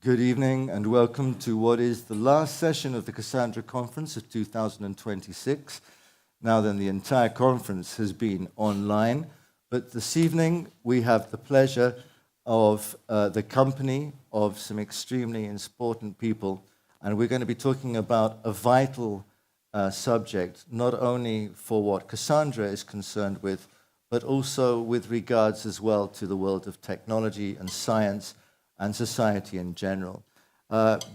Good evening and welcome to what is the last session of the Cassandra Conference of 2026. Now then, the entire conference has been online, but this evening we have the pleasure of the company of some extremely important people, and we're going to be talking about a vital subject, not only for what Cassandra is concerned with, but also with regards as well to the world of technology and science and society in general.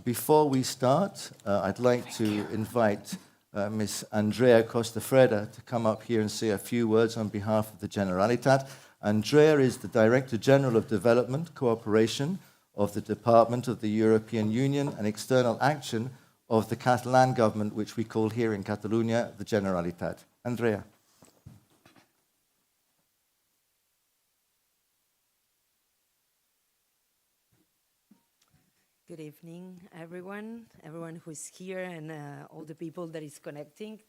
Before we start, I'd like to invite Miss Andrea Costafreda to come up here and say a few words on behalf of the Generalitat. Andrea is the Director General of Development Cooperation of the Department of the European Union and External Action of the Catalan government, which we call here in Catalonia the Generalitat. Andrea. Good evening, everyone who is here and all the people that is connecting.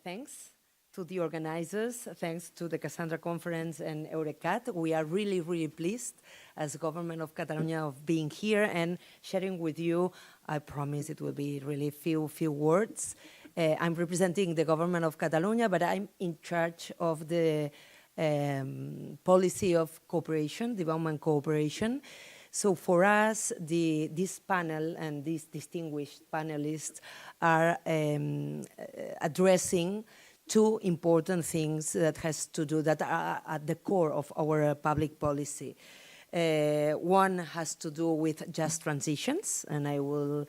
Thanks to the organizers, thanks to the Cassandra Conference and Eurecat. We are really, really pleased as Government of Catalonia of being here and sharing with you. I promise it will be really few words. I'm representing the Government of Catalonia, but I'm in charge of the policy of cooperation, development cooperation. So for us, this panel and these distinguished panelists are addressing two important things that are at the core of our public policy. One has to do with just transitions, and I will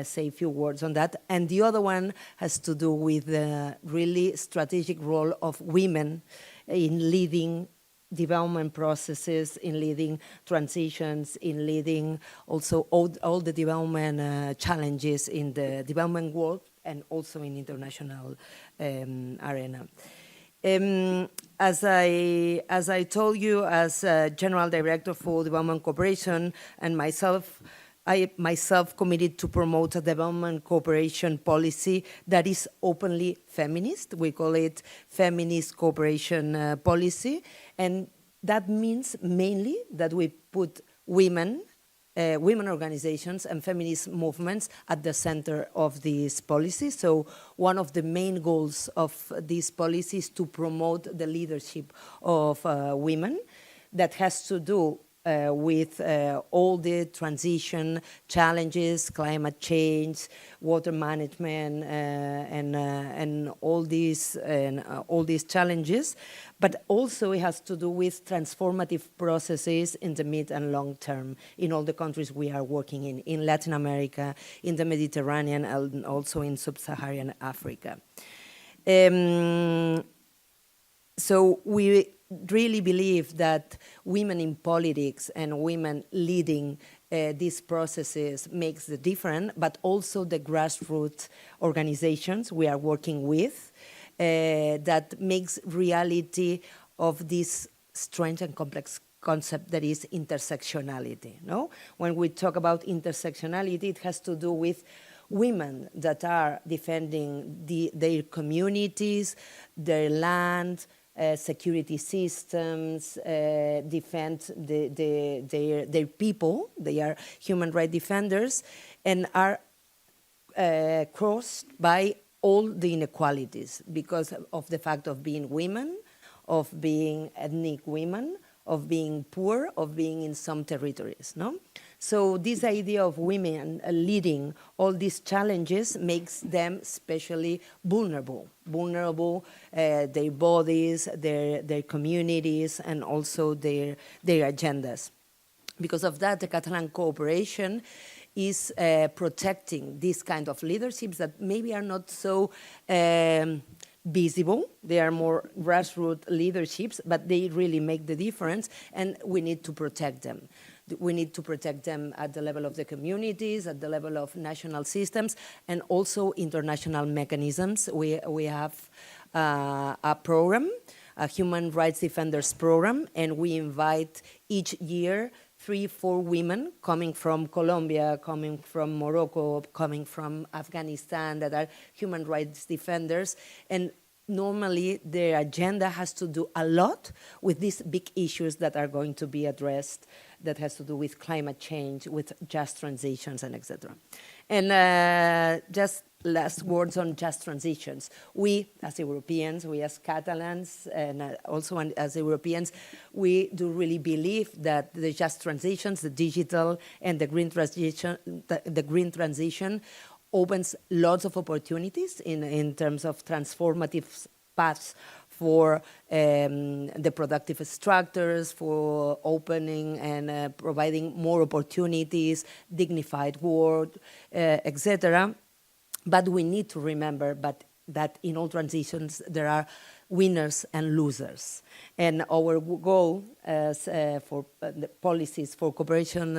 say a few words on that. And the other one has to do with the really strategic role of women in leading development processes, in leading transitions, in leading also all the development challenges in the development world and also in international arena. As I told you, as General Director for Development Cooperation and I myself committed to promote a development cooperation policy that is openly feminist. We call it feminist cooperation policy. And that means mainly that we put women organizations and feminist movements at the center of this policy. So one of the main goals of this policy is to promote the leadership of women. That has to do with all the transition challenges, climate change, water management, and all these challenges. But also it has to do with transformative processes in the mid and long term in all the countries we are working in Latin America, in the Mediterranean, and also in sub-Saharan Africa. So we really believe that women in politics and women leading these processes makes the difference, but also the grassroots organizations we are working with that makes reality of this strange and complex concept that is intersectionality. No? When we talk about intersectionality, it has to do with women that are defending their communities, their land, security systems, defend their people. They are human rights defenders and are crossed by all the inequalities because of the fact of being women, of being ethnic women, of being poor, of being in some territories. No? So this idea of women leading all these challenges makes them especially vulnerable, their bodies, their communities, and also their agendas. Because of that, the Catalan cooperation is protecting these kind of leaderships that maybe are not so visible. They are more grassroots leaderships, but they really make the difference, and we need to protect them. We need to protect them at the level of the communities, at the level of national systems, and also international mechanisms. We have a program, a Human Rights Defenders Program, and we invite each year 3-4 women coming from Colombia, coming from Morocco, coming from Afghanistan that are human rights defenders. And normally their agenda has to do a lot with these big issues that are going to be addressed, that has to do with climate change, with just transitions, and etc. And just last words on just transitions. We, as Europeans, we as Catalans, and also as Europeans, we do really believe that the just transitions, the digital and the green transition opens lots of opportunities in terms of transformative paths for the productive structures, for opening and providing more opportunities, dignified work, etc. But we need to remember that in all transitions there are winners and losers. And our goal as, for the policies for cooperation,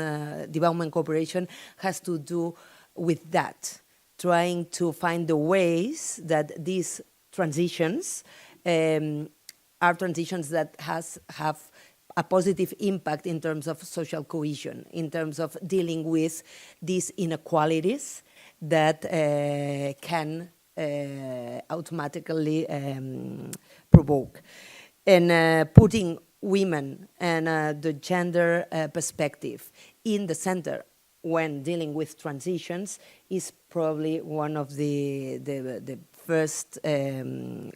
development cooperation, has to do with that, trying to find the ways that these transitions are transitions that have a positive impact in terms of social cohesion, in terms of dealing with these inequalities that can automatically provoke. And putting women and the gender perspective in the center when dealing with transitions is probably one of the first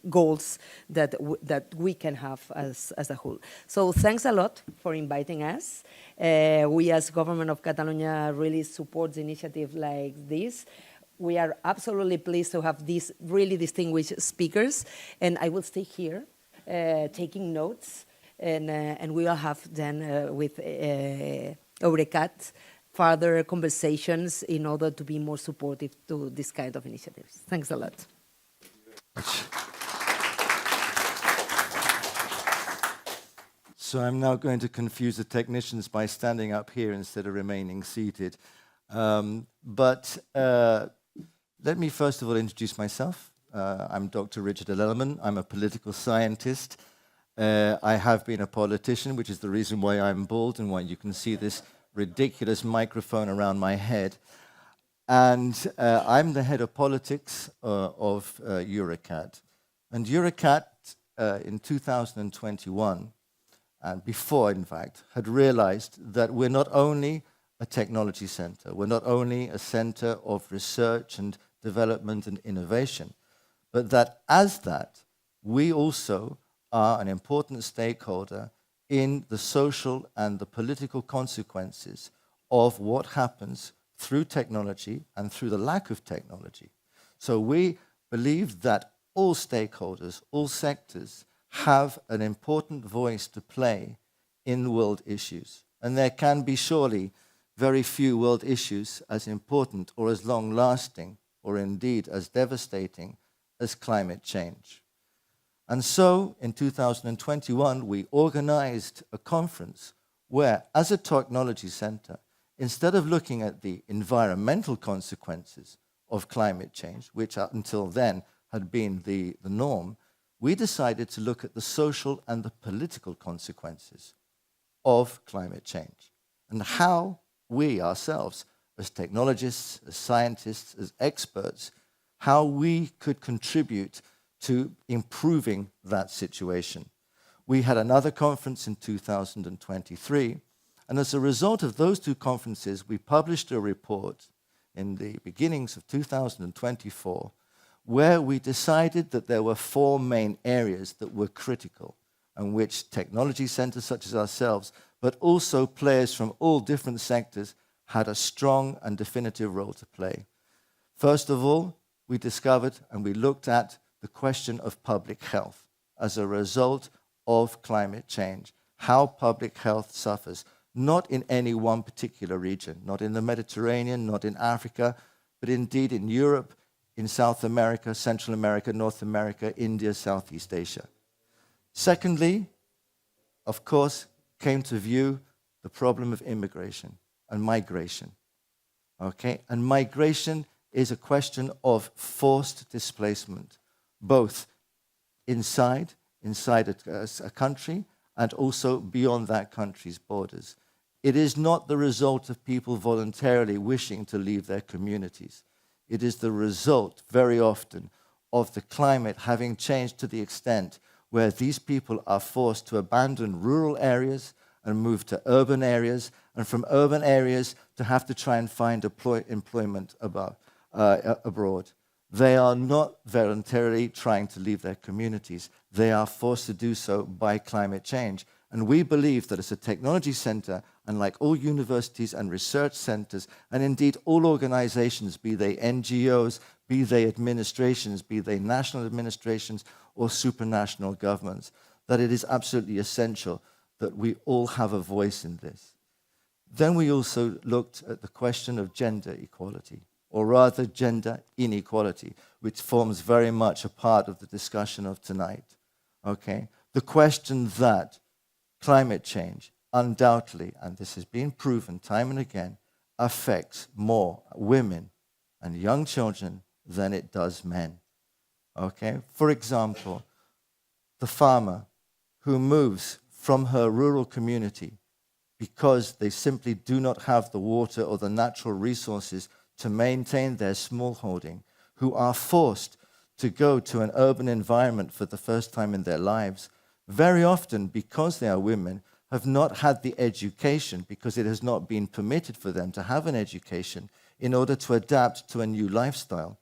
goals that we can have as a whole. So thanks a lot for inviting us. We as Government of Catalonia really support initiatives like this. We are absolutely pleased to have these really distinguished speakers, and I will stay here taking notes, and we will have then with Eurecat further conversations in order to be more supportive to this kind of initiatives. Thanks a lot. So I'm now going to confuse the technicians by standing up here instead of remaining seated. But let me first of all introduce myself. I'm Dr. Richard Lellerman. I'm a political scientist. I have been a politician, which is the reason why I'm bald and why you can see this ridiculous microphone around my head. And I'm the head of politics of Eurecat. And Eurecat in 2021, and before in fact, had realized that we're not only a technology center, we're not only a center of research and development and innovation, but that as that, we also are an important stakeholder in the social and the political consequences of what happens through technology and through the lack of technology. So we believe that all stakeholders, all sectors, have an important voice to play in world issues. And there can be surely very few world issues as important or as long-lasting or indeed as devastating as climate change. And so in 2021, we organized a conference where, as a technology center, instead of looking at the environmental consequences of climate change, which until then had been the norm, we decided to look at the social and the political consequences of climate change and how we ourselves, as technologists, as scientists, as experts, how we could contribute to improving that situation. We had another conference in 2023, and as a result of those two conferences, we published a report in the beginnings of 2024 where we decided that there were four main areas that were critical and which technology centers such as ourselves, but also players from all different sectors, had a strong and definitive role to play. First of all, we discovered and we looked at the question of public health as a result of climate change, how public health suffers, not in any one particular region, not in the Mediterranean, not in Africa, but indeed in Europe, in South America, Central America, North America, India, Southeast Asia. Secondly, of course, came to view the problem of immigration and migration. Okay? And migration is a question of forced displacement, both inside a country and also beyond that country's borders. It is not the result of people voluntarily wishing to leave their communities. It is the result, very often, of the climate having changed to the extent where these people are forced to abandon rural areas and move to urban areas, and from urban areas to have to try and find employment abroad. They are not voluntarily trying to leave their communities. They are forced to do so by climate change. And we believe that as a technology center, and like all universities and research centers, and indeed all organizations, be they NGOs, be they administrations, be they national administrations or supranational governments, that it is absolutely essential that we all have a voice in this. Then we also looked at the question of gender equality, or rather gender inequality, which forms very much a part of the discussion of tonight. Okay? The question that climate change undoubtedly, and this has been proven time and again, affects more women and young children than it does men. Okay? For example, the farmer who moves from her rural community because they simply do not have the water or the natural resources to maintain their smallholding, who are forced to go to an urban environment for the first time in their lives, very often because they are women, have not had the education, because it has not been permitted for them to have an education in order to adapt to a new lifestyle.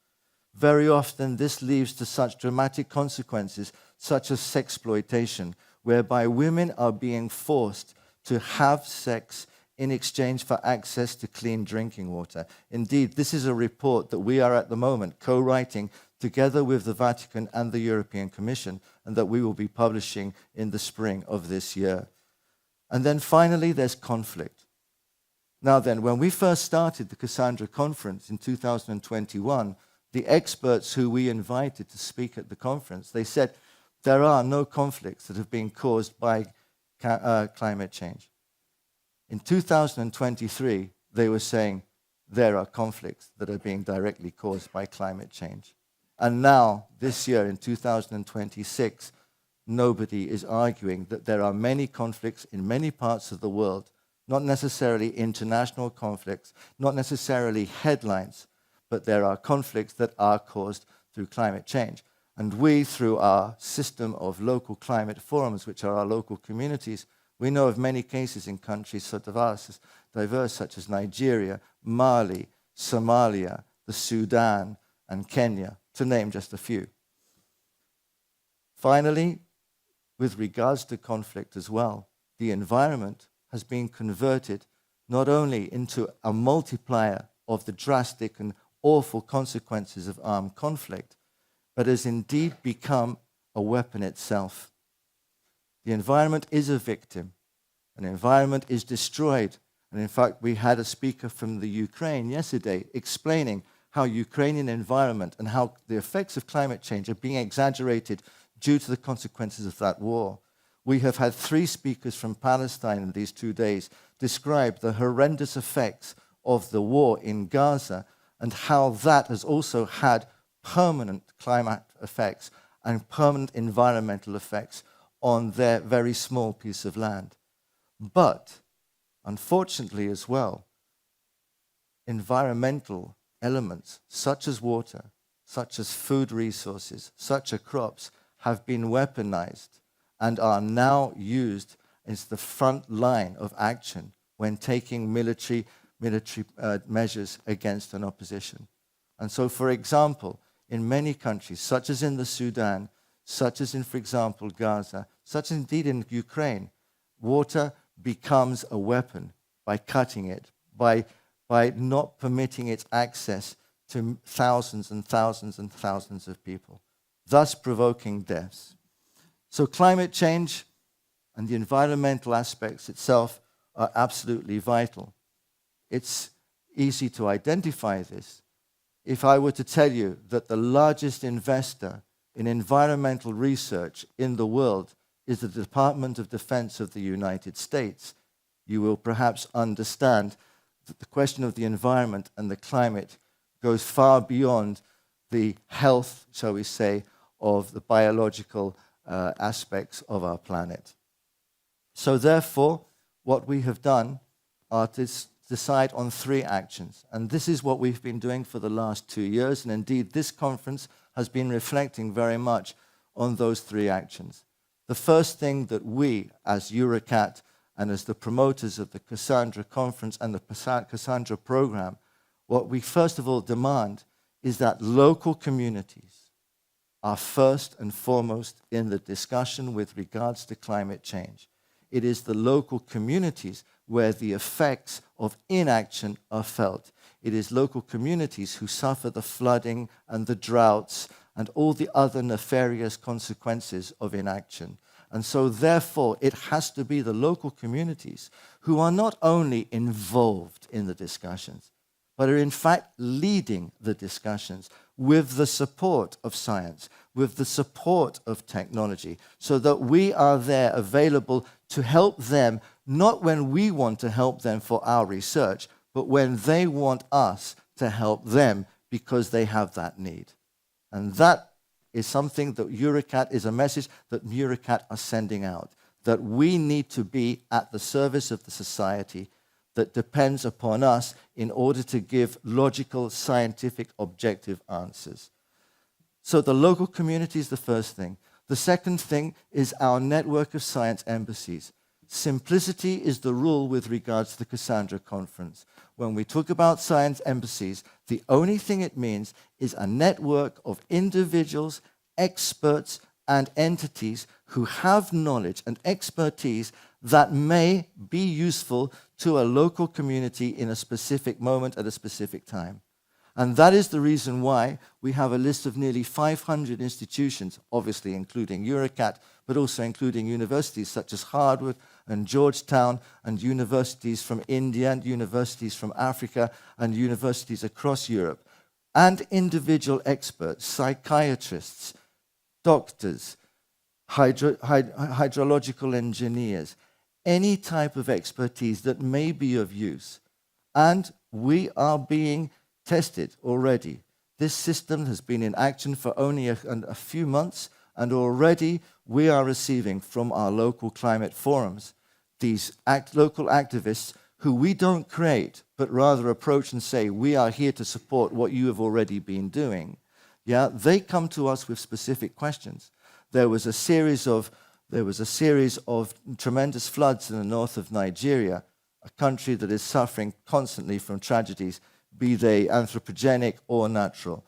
Very often this leads to such dramatic consequences, such as sexploitation, whereby women are being forced to have sex in exchange for access to clean drinking water. Indeed, this is a report that we are at the moment co-writing together with the Vatican and the European Commission, and that we will be publishing in the spring of this year. And then finally, there's conflict. Now then, when we first started the Cassandra Conference in 2021, the experts who we invited to speak at the conference, they said there are no conflicts that have been caused by climate change. In 2023, they were saying there are conflicts that are being directly caused by climate change. And now, this year in 2026, nobody is arguing that there are many conflicts in many parts of the world, not necessarily international conflicts, not necessarily headlines, but there are conflicts that are caused through climate change. And we, through our system of local climate forums, which are our local communities, we know of many cases in countries so diverse such as Nigeria, Mali, Somalia, the Sudan, and Kenya, to name just a few. Finally, with regards to conflict as well, the environment has been converted not only into a multiplier of the drastic and awful consequences of armed conflict, but has indeed become a weapon itself. The environment is a victim. An environment is destroyed. And in fact, we had a speaker from the Ukraine yesterday explaining how Ukrainian environment and how the effects of climate change are being exaggerated due to the consequences of that war. We have had 3 speakers from Palestine in these 2 days describe the horrendous effects of the war in Gaza and how that has also had permanent climate effects and permanent environmental effects on their very small piece of land. But, unfortunately as well, environmental elements such as water, such as food resources, such as crops, have been weaponized and are now used as the front line of action when taking military measures against an opposition. And so, for example, in many countries, such as in the Sudan, such as in, for example, Gaza, such indeed in Ukraine, water becomes a weapon by cutting it, by not permitting its access to thousands and thousands and thousands of people, thus provoking deaths. So climate change and the environmental aspects itself are absolutely vital. It's easy to identify this. If I were to tell you that the largest investor in environmental research in the world is the Department of Defense of the United States, you will perhaps understand that the question of the environment and the climate goes far beyond the health, shall we say, of the biological aspects of our planet. So therefore, what we have done are to decide on 3 actions. And this is what we've been doing for the last 2 years. And indeed, this conference has been reflecting very much on those three actions. The first thing that we, as Eurecat and as the promoters of the Cassandra Conference and the Cassandra program, what we first of all demand is that local communities are first and foremost in the discussion with regards to climate change. It is the local communities where the effects of inaction are felt. It is local communities who suffer the flooding and the droughts and all the other nefarious consequences of inaction. And so therefore, it has to be the local communities who are not only involved in the discussions, but are in fact leading the discussions with the support of science, with the support of technology, so that we are there available to help them, not when we want to help them for our research, but when they want us to help them because they have that need. And that is something that Eurecat is a message that Eurecat are sending out, that we need to be at the service of the society that depends upon us in order to give logical, scientific, objective answers. So the local community is the first thing. The second thing is our network of science embassies. Simplicity is the rule with regards to the Cassandra Conference. When we talk about science embassies, the only thing it means is a network of individuals, experts, and entities who have knowledge and expertise that may be useful to a local community in a specific moment at a specific time. And that is the reason why we have a list of nearly 500 institutions, obviously including Eurecat, but also including universities such as Harvard and Georgetown, and universities from India, and universities from Africa, and universities across Europe, and individual experts, psychiatrists, doctors, hydrological engineers, any type of expertise that may be of use. And we are being tested already. This system has been in action for only a few months, and already we are receiving from our local climate forums these local activists who we don't create, but rather approach and say, we are here to support what you have already been doing. Yeah, they come to us with specific questions. There was a series of tremendous floods in the north of Nigeria, a country that is suffering constantly from tragedies, be they anthropogenic or natural.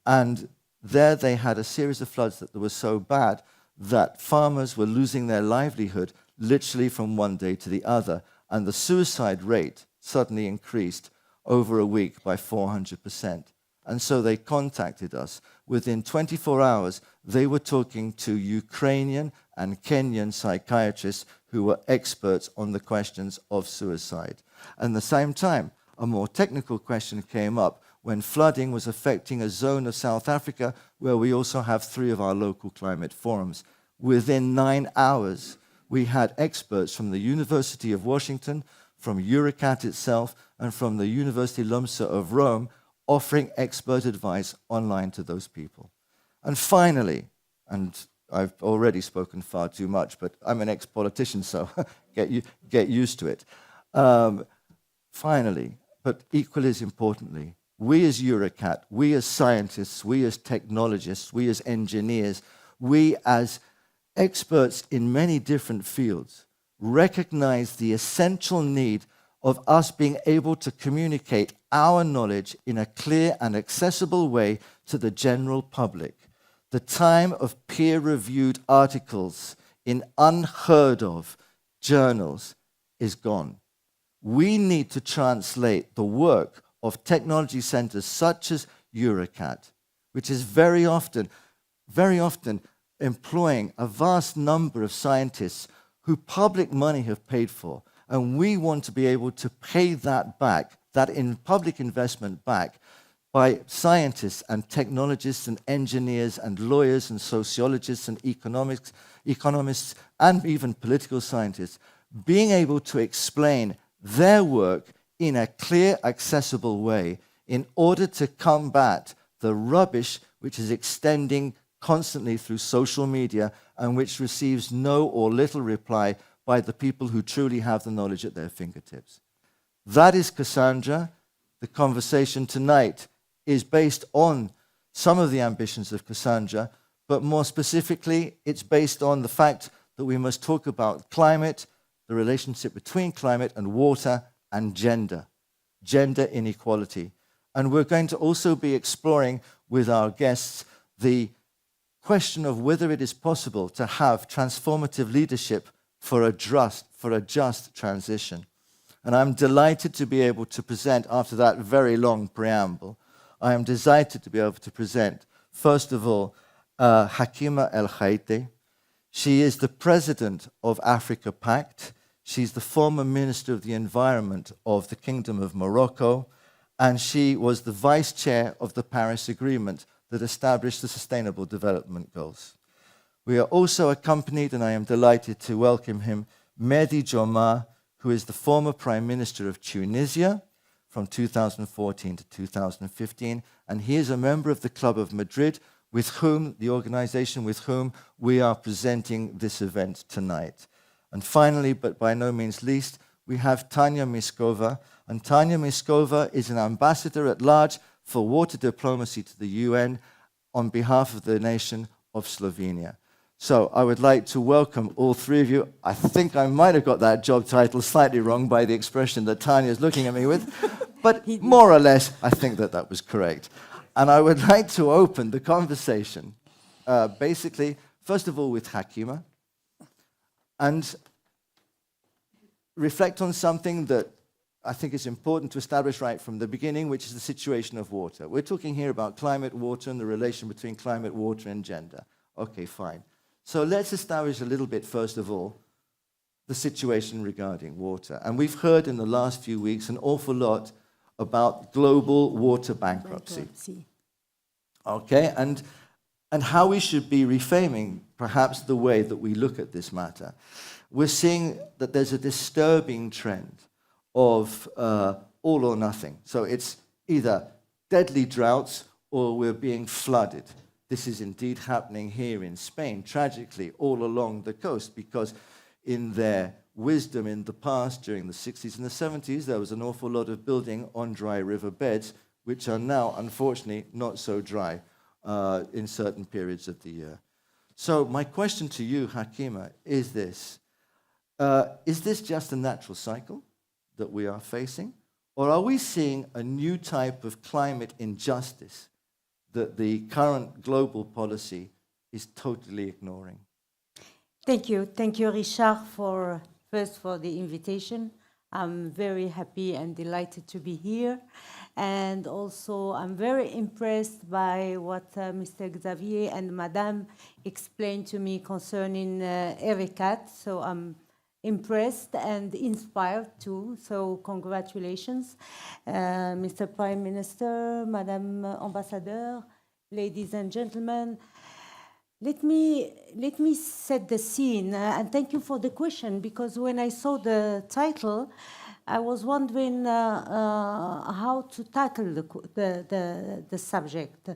And there they had a series of floods that were so bad that farmers were losing their livelihood literally from one day to the other. And the suicide rate suddenly increased over a week by 400%. And so they contacted us. Within 24 hours, they were talking to Ukrainian and Kenyan psychiatrists who were experts on the questions of suicide. And at the same time, a more technical question came up when flooding was affecting a zone of South Africa where we also have 3 of our local climate forums. Within 9 hours, we had experts from the University of Washington, from Eurecat itself, and from the University LUMSA of Rome offering expert advice online to those people. And finally, and I've already spoken far too much, but I'm an ex-politician, so get used to it. Finally, but equally as importantly, we as Eurecat, we as scientists, we as technologists, we as engineers, we as experts in many different fields recognize the essential need of us being able to communicate our knowledge in a clear and accessible way to the general public. The time of peer-reviewed articles in unheard of journals is gone. We need to translate the work of technology centers such as Eurecat, which is very often employing a vast number of scientists who public money have paid for. And we want to be able to pay that back, that in public investment back, by scientists and technologists and engineers and lawyers and sociologists and economists and even political scientists, being able to explain their work in a clear, accessible way in order to combat the rubbish which is extending constantly through social media and which receives no or little reply by the people who truly have the knowledge at their fingertips. That is Cassandra. The conversation tonight is based on some of the ambitions of Cassandra, but more specifically, it's based on the fact that we must talk about climate, the relationship between climate and water, and gender inequality. And we're going to also be exploring with our guests the question of whether it is possible to have transformative leadership for a just transition. And I'm delighted to be able to present, after that very long preamble, I am delighted to be able to present, first of all, Hakima El Khaite. She is the president of Africa Pact. She's the former Minister of the Environment of the Kingdom of Morocco, and she was the vice chair of the Paris Agreement that established the Sustainable Development Goals. We are also accompanied, and I am delighted to welcome him, Mehdi Jomah, who is the former Prime Minister of Tunisia from 2014 to 2015, and he is a member of the Club of Madrid, with whom, the organization with whom we are presenting this event tonight. And finally, but by no means least, we have Tanya Miskova, and Tanya Miskova is an ambassador at large for water diplomacy to the UN on behalf of the nation of Slovenia. So I would like to welcome all three of you. I think I might have got that job title slightly wrong by the expression that Tanya is looking at me with, but more or less, I think that that was correct. And I would like to open the conversation, basically, first of all, with Hakima, and reflect on something that I think is important to establish right from the beginning, which is the situation of water. We're talking here about climate, water, and the relation between climate, water, and gender. Okay, fine. So let's establish a little bit, first of all, the situation regarding water. And we've heard in the last few weeks an awful lot about global water bankruptcy. Okay, and how we should be reframing perhaps the way that we look at this matter. We're seeing that there's a disturbing trend of all or nothing. So it's either deadly droughts or we're being flooded. This is indeed happening here in Spain, tragically, all along the coast, because in their wisdom in the past, during the 60s and the 70s, there was an awful lot of building on dry river beds, which are now, unfortunately, not so dry in certain periods of the year. So my question to you, Hakima, is this. Is this just a natural cycle that we are facing? Or are we seeing a new type of climate injustice that the current global policy is totally ignoring? Thank you, Richard, for the invitation. I'm very happy and delighted to be here. And also, I'm very impressed by what Mr. Xavier and Madame explained to me concerning Eurecat. So I'm impressed and inspired too. So congratulations, Mr. Prime Minister, Madame Ambassador, ladies and gentlemen. Let me set the scene, and thank you for the question, because when I saw the title, I was wondering how to tackle the subject.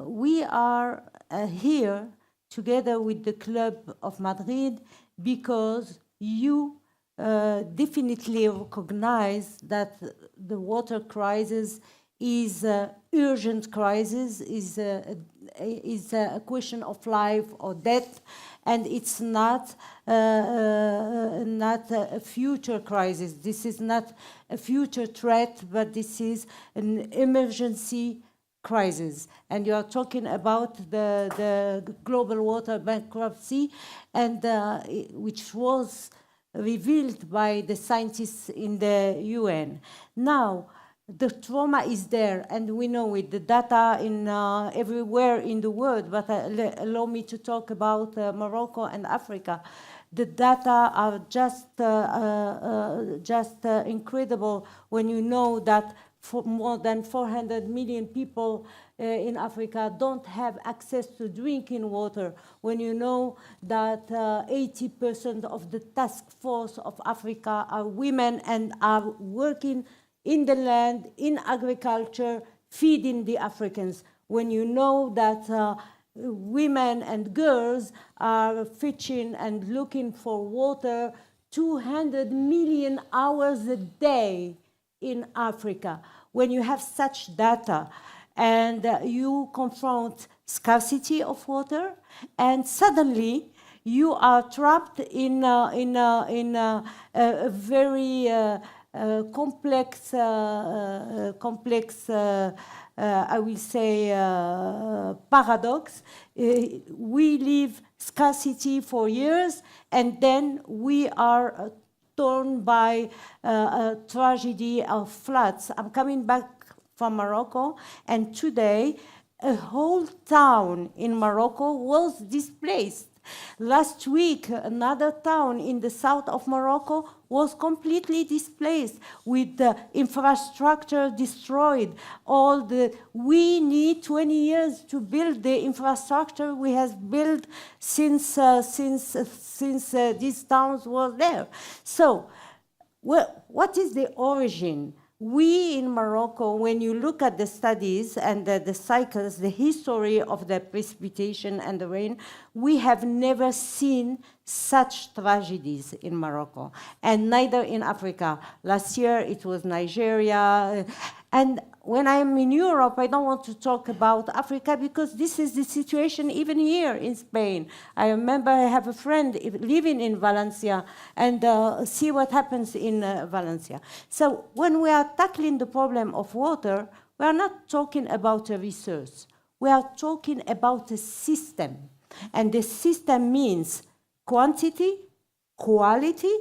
We are here together with the Club of Madrid because you definitely recognize that the water crisis is an urgent crisis, is a question of life or death, and it's not a future crisis. This is not a future threat, but this is an emergency crisis. And you are talking about the global water bankruptcy, and which was revealed by the scientists in the UN. Now, the trauma is there, and we know it. The data in everywhere in the world, but allow me to talk about Morocco and Africa. The data are just incredible when you know that for more than 400 million people in Africa don't have access to drinking water, when you know that 80% of the task force of Africa are women and are working in the land, in agriculture, feeding the Africans. When you know that women and girls are fishing and looking for water 200 million hours a day in Africa. When you have such data, and you confront scarcity of water, and suddenly you are trapped in a very complex, I will say, paradox. We live scarcity for years, and then we are torn by a tragedy of floods. I'm coming back from Morocco, and today a whole town in Morocco was displaced. Last week, another town in the south of Morocco was completely displaced with the infrastructure destroyed. We need 20 years to build the infrastructure we have built since these towns were there. So, what is the origin? We in Morocco, when you look at the studies and the cycles, the history of the precipitation and the rain, we have never seen such tragedies in Morocco, and neither in Africa. Last year it was Nigeria. And when I'm in Europe, I don't want to talk about Africa because this is the situation even here in Spain. I remember I have a friend living in Valencia, and see what happens in Valencia. So when we are tackling the problem of water, we are not talking about a resource. We are talking about a system. And the system means quantity, quality,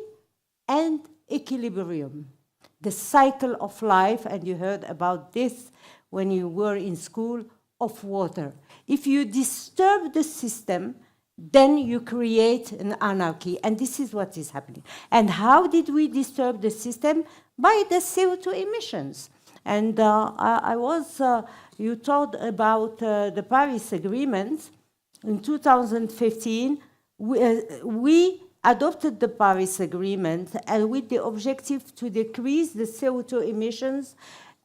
and equilibrium. The cycle of life, and you heard about this when you were in school, of water. If you disturb the system, then you create an anarchy, and this is what is happening. And how did we disturb the system? By the CO2 emissions. And you talked about the Paris Agreement. In 2015, we adopted the Paris Agreement and with the objective to decrease the CO2 emissions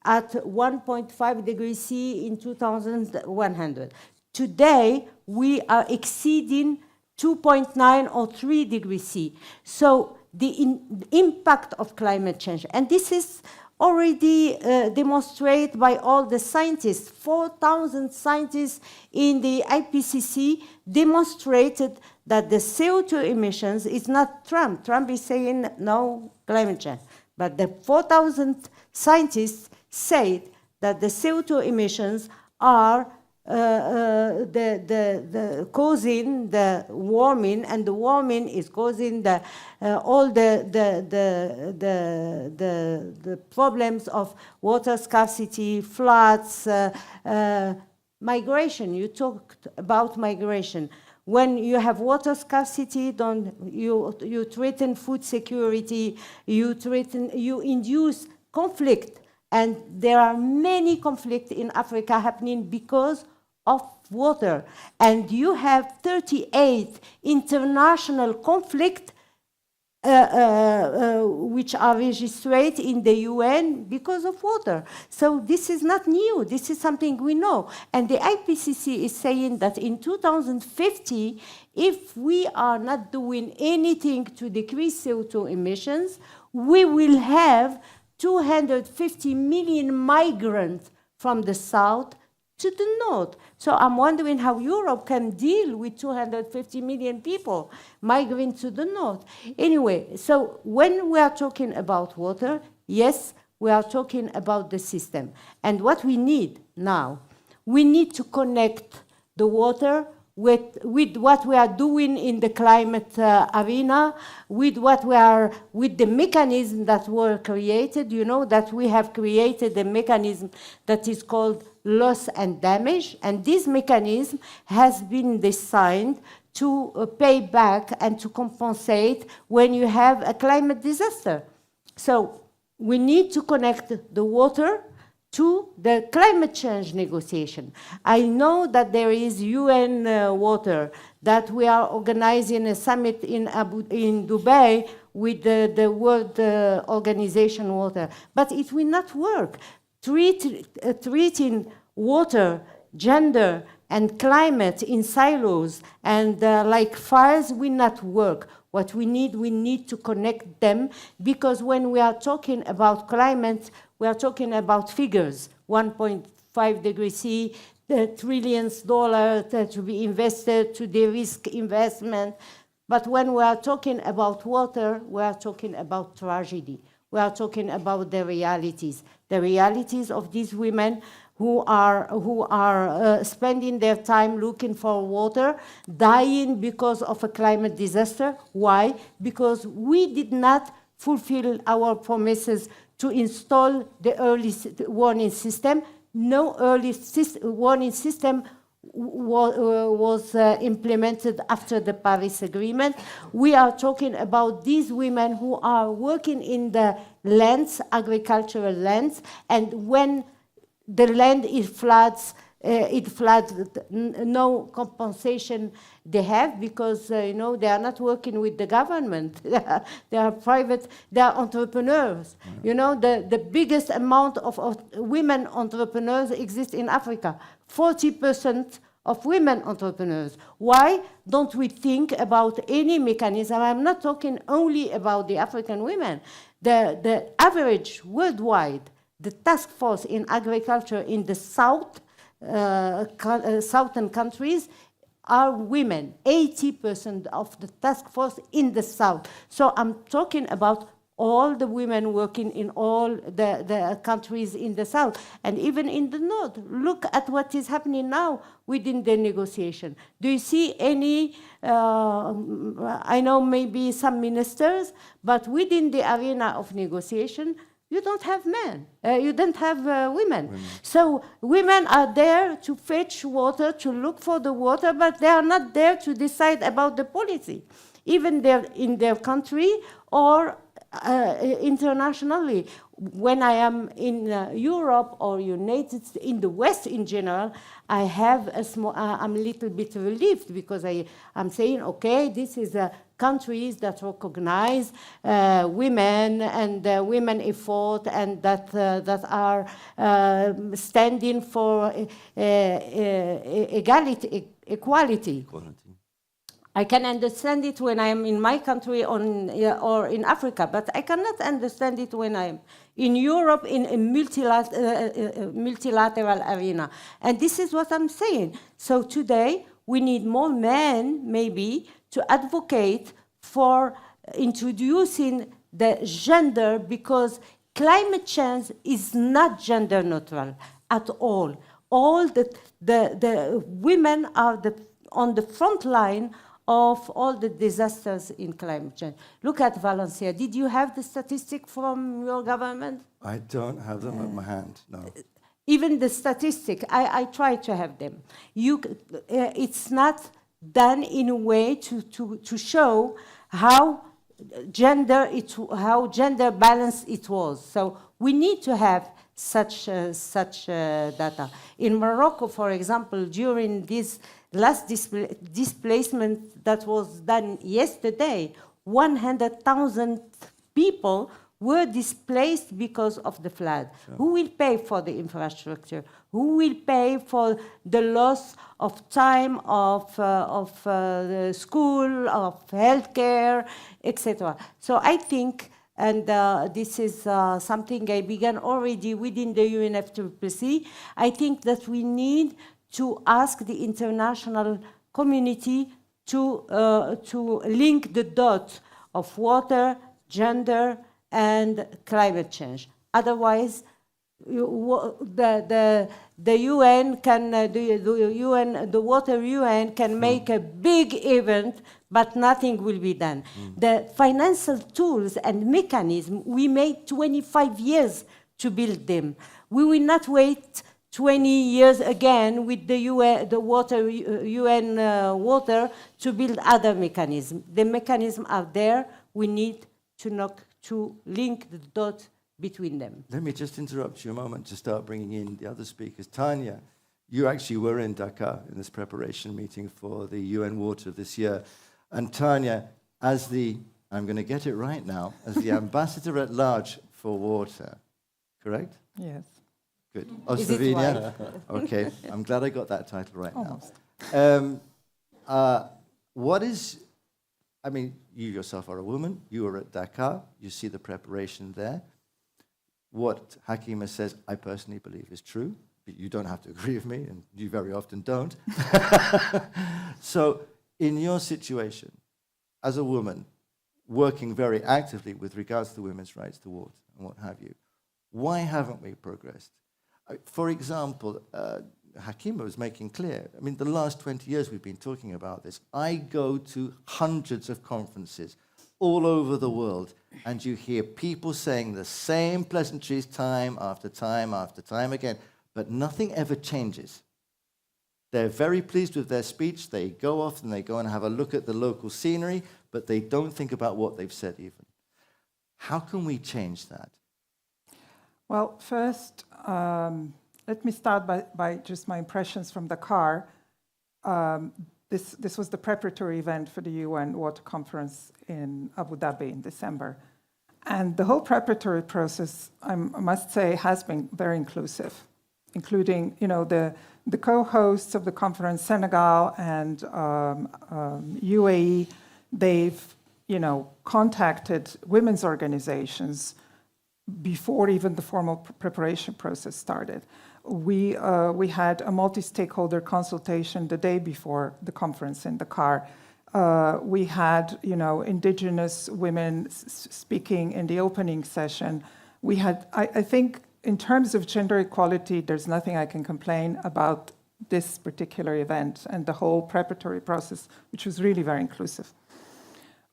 at 1.5 degrees C in 2100. Today, we are exceeding 2.9 or 3 degrees C. So the impact of climate change, and this is already demonstrated by all the scientists. 4,000 scientists in the IPCC demonstrated that the CO2 emissions is not Trump. Trump is saying no climate change. But the 4,000 scientists said that the CO2 emissions are causing the warming, and the warming is causing all the problems of water scarcity, floods, migration. You talked about migration. When you have water scarcity, you threaten food security, you induce conflict. And there are many conflicts in Africa happening because of water. And you have 38 international conflicts which are registered in the UN because of water. So this is not new. This is something we know. And the IPCC is saying that in 2050, if we are not doing anything to decrease CO2 emissions, we will have 250 million migrants from the south to the north. So I'm wondering how Europe can deal with 250 million people migrating to the north. Anyway, so when we are talking about water, yes, we are talking about the system. And what we need now, we need to connect the water with what we are doing in the climate arena, with the mechanism that were created. You know that we have created a mechanism that is called loss and damage, and this mechanism has been designed to pay back and to compensate when you have a climate disaster. So we need to connect the water to the climate change negotiation. I know that there is UN water, that we are organizing a summit in Dubai with the World Organization Water, but it will not work. Treating water, gender, and climate in silos and like fires will not work. What we need to connect them, because when we are talking about climate, we are talking about figures, 1.5 5 degrees C, the trillions dollars to be invested, to de-risk investment. But when we are talking about water, we are talking about tragedy. We are talking about the realities of these women who are spending their time looking for water, dying because of a climate disaster. Why? Because we did not fulfill our promises to install the early warning system. No early warning system was implemented after the Paris Agreement. We are talking about these women who are working in the lands, agricultural lands, and when the land floods, no compensation they have because they are not working with the government. They are private, they are entrepreneurs. The biggest amount of women entrepreneurs exist in Africa. 40% of women entrepreneurs. Why don't we think about any mechanism? I'm not talking only about the African women. The average worldwide, the task force in agriculture in the southern countries are women, 80% of the task force in the south. So I'm talking about all the women working in all the countries in the south and even in the north. Look at what is happening now within the negotiation. Do you see any, I know maybe some ministers, but within the arena of negotiation, you don't have men, you don't have women. So women are there to fetch water, to look for the water, but they are not there to decide about the policy, even in their country or internationally. When I am in Europe or United States, in the West in general, I have I'm a little bit relieved because I'm saying, okay, this is countries that recognize women and women effort and that are standing for equality. I can understand it when I'm in my country or in Africa, but I cannot understand it when I'm in Europe in a multilateral arena. And this is what I'm saying. So today, we need more men, maybe, to advocate for introducing the gender, because climate change is not gender neutral at all. All the women are on the front line of all the disasters in climate change. Look at Valencia. Did you have the statistic from your government? I don't have them at my hand, no. Even the statistic, I try to have them. It's not done in a way to show how gender balanced it was. So we need to have such data. In Morocco, for example, during this last displacement that was done yesterday, 100,000 people were displaced because of the flood. Sure. Who will pay for the infrastructure? Who will pay for the loss of time of the school, of healthcare, etc.? So I think, and this is something I began already within the UNFCCC, I think that we need to ask the international community to link the dots of water, gender, and climate change. Otherwise, the UN can the Water UN can make a big event, but nothing will be done. The financial tools and mechanisms, we made 25 years to build them. We will not wait 20 years again with the UN water to build other mechanisms. The mechanisms are there. We need to link the dots between them. Let me just interrupt you a moment to start bringing in the other speakers. Tanya, you actually were in Dakar in this preparation meeting for the UN Water this year. And Tanya, as the, I'm going to get it right now, as the ambassador at large for water, correct? Yes. Good. Is it Slovenia? right? Okay, I'm glad I got that title right Almost. now. What is, I mean, you yourself are a woman, you were at Dakar, you see the preparation there. What Hakima says, I personally believe is true. but you don't have to agree with me, and you very often don't. So in your situation, as a woman, working very actively with regards to women's rights to water and what have you, why haven't we progressed? For example, Hakima was making clear, I mean, the last 20 years we've been talking about this. I go to hundreds of conferences all over the world, and you hear people saying the same pleasantries time after time after time again, but nothing ever changes. They're very pleased with their speech. They go off and they go and have a look at the local scenery, but they don't think about what they've said even. How can we change that? Well, first, let me start by just my impressions from the car. This was the preparatory event for the UN Water Conference in Abu Dhabi in December. And the whole preparatory process, I must say, has been very inclusive, including, the co-hosts of the conference, Senegal and UAE. They've, contacted women's organizations before even the formal preparation process started. We had a multi-stakeholder consultation the day before the conference in the car. We had, indigenous women speaking in the opening session. We had, I think, in terms of gender equality, there's nothing I can complain about this particular event and the whole preparatory process, which was really very inclusive.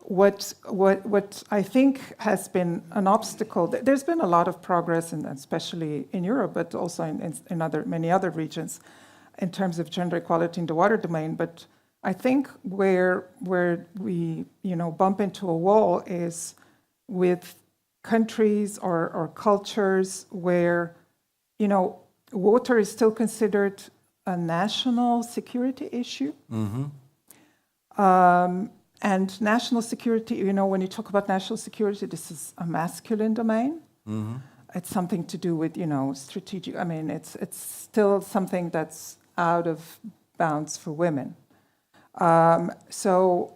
What I think has been an obstacle, there's been a lot of progress, and especially in Europe, but also in many other regions, in terms of gender equality in the water domain. But I think where we bump into a wall is with countries or cultures where water is still considered a national security issue. Mm-hmm. And national security, when you talk about national security, this is a masculine domain. Mm-hmm. It's something to do with, strategic. I mean, it's still something that's out of bounds for women. So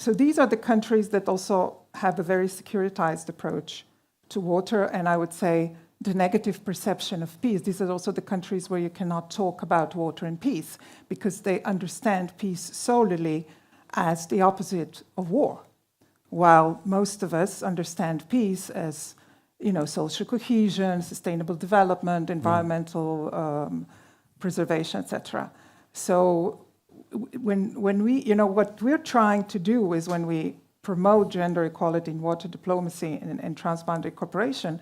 these are the countries that also have a very securitized approach to water, and I would say the negative perception of peace. These are also the countries where you cannot talk about water and peace because they understand peace solely as the opposite of war, while most of us understand peace as, social cohesion, sustainable development, environmental preservation, etc. So when we, what we're trying to do is when we promote gender equality in water diplomacy and transboundary cooperation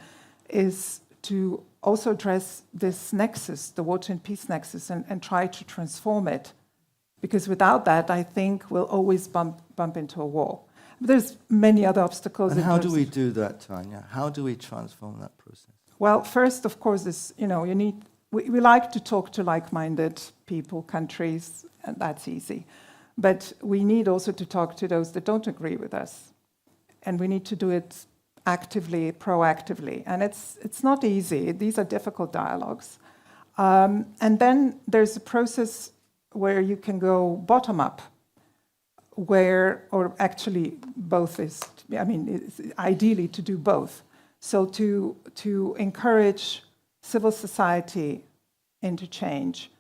is to also address this nexus, the water and peace nexus, and try to transform it. Because without that, I think we'll always bump into a wall. But there's many other obstacles. And how do we do that, Tanya? How do we transform that process? Well, first, of course, is, we like to talk to like-minded people, countries, and that's easy. But we need also to talk to those that don't agree with us. And we need to do it actively, proactively. And it's not easy. These are difficult dialogues. And then there's a process where you can go bottom up, or actually both is, it's ideally to do both. So to encourage civil society interchange,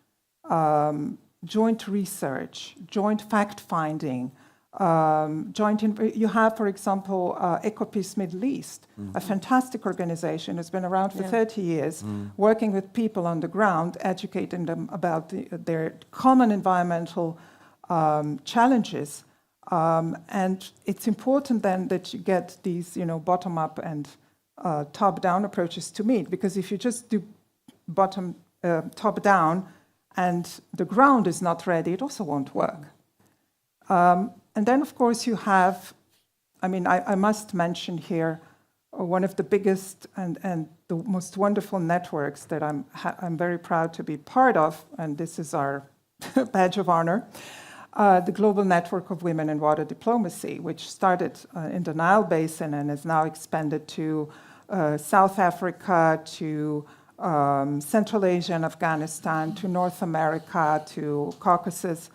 joint research, joint fact-finding, you have, for example, EcoPeace Middle East, a fantastic organization who's been around for 30 years, working with people on the ground, educating them about their common environmental challenges. And it's important then that you get these, bottom-up and top-down approaches to meet, because if you just do top-down and the ground is not ready, it also won't work. And then, of course, you have, I must mention here, one of the biggest and the most wonderful networks that I'm very proud to be part of, and this is our badge of honor, the Global Network of Women in Water Diplomacy, which started in the Nile Basin and has now expanded to South Africa, to Central Asia and Afghanistan, to North America, to Caucasus.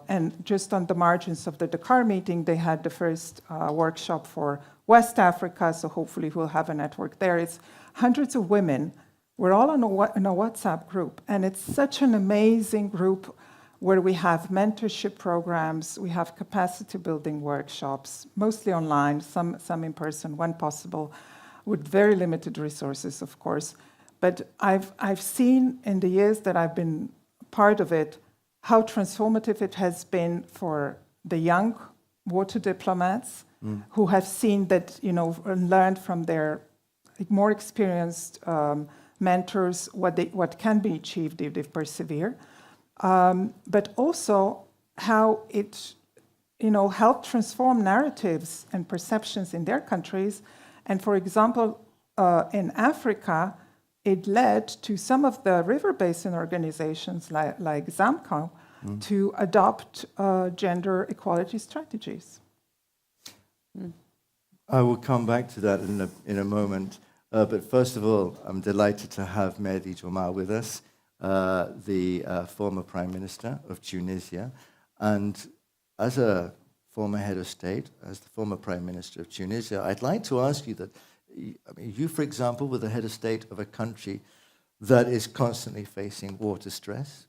And just on the margins of the Dakar meeting, they had the first workshop for West Africa, so hopefully we'll have a network there. It's hundreds of women We're all in a WhatsApp group, and it's such an amazing group where we have mentorship programs, we have capacity building workshops, mostly online, some in person when possible, with very limited resources, of course. But I've seen in the years that I've been part of it how transformative it has been for the young water diplomats who have seen that, and learned from their more experienced mentors what can be achieved if they persevere. But also how it, helped transform narratives and perceptions in their countries. And for example, in Africa, it led to some of the river basin organizations like ZAMCO to adopt gender equality strategies. I will come back to that in a moment. But first of all, I'm delighted to have Mehdi Jomah with us, the former Prime Minister of Tunisia. And as a former head of state, as the former Prime Minister of Tunisia, I'd like to ask you that, you, for example, were the head of state of a country that is constantly facing water stress,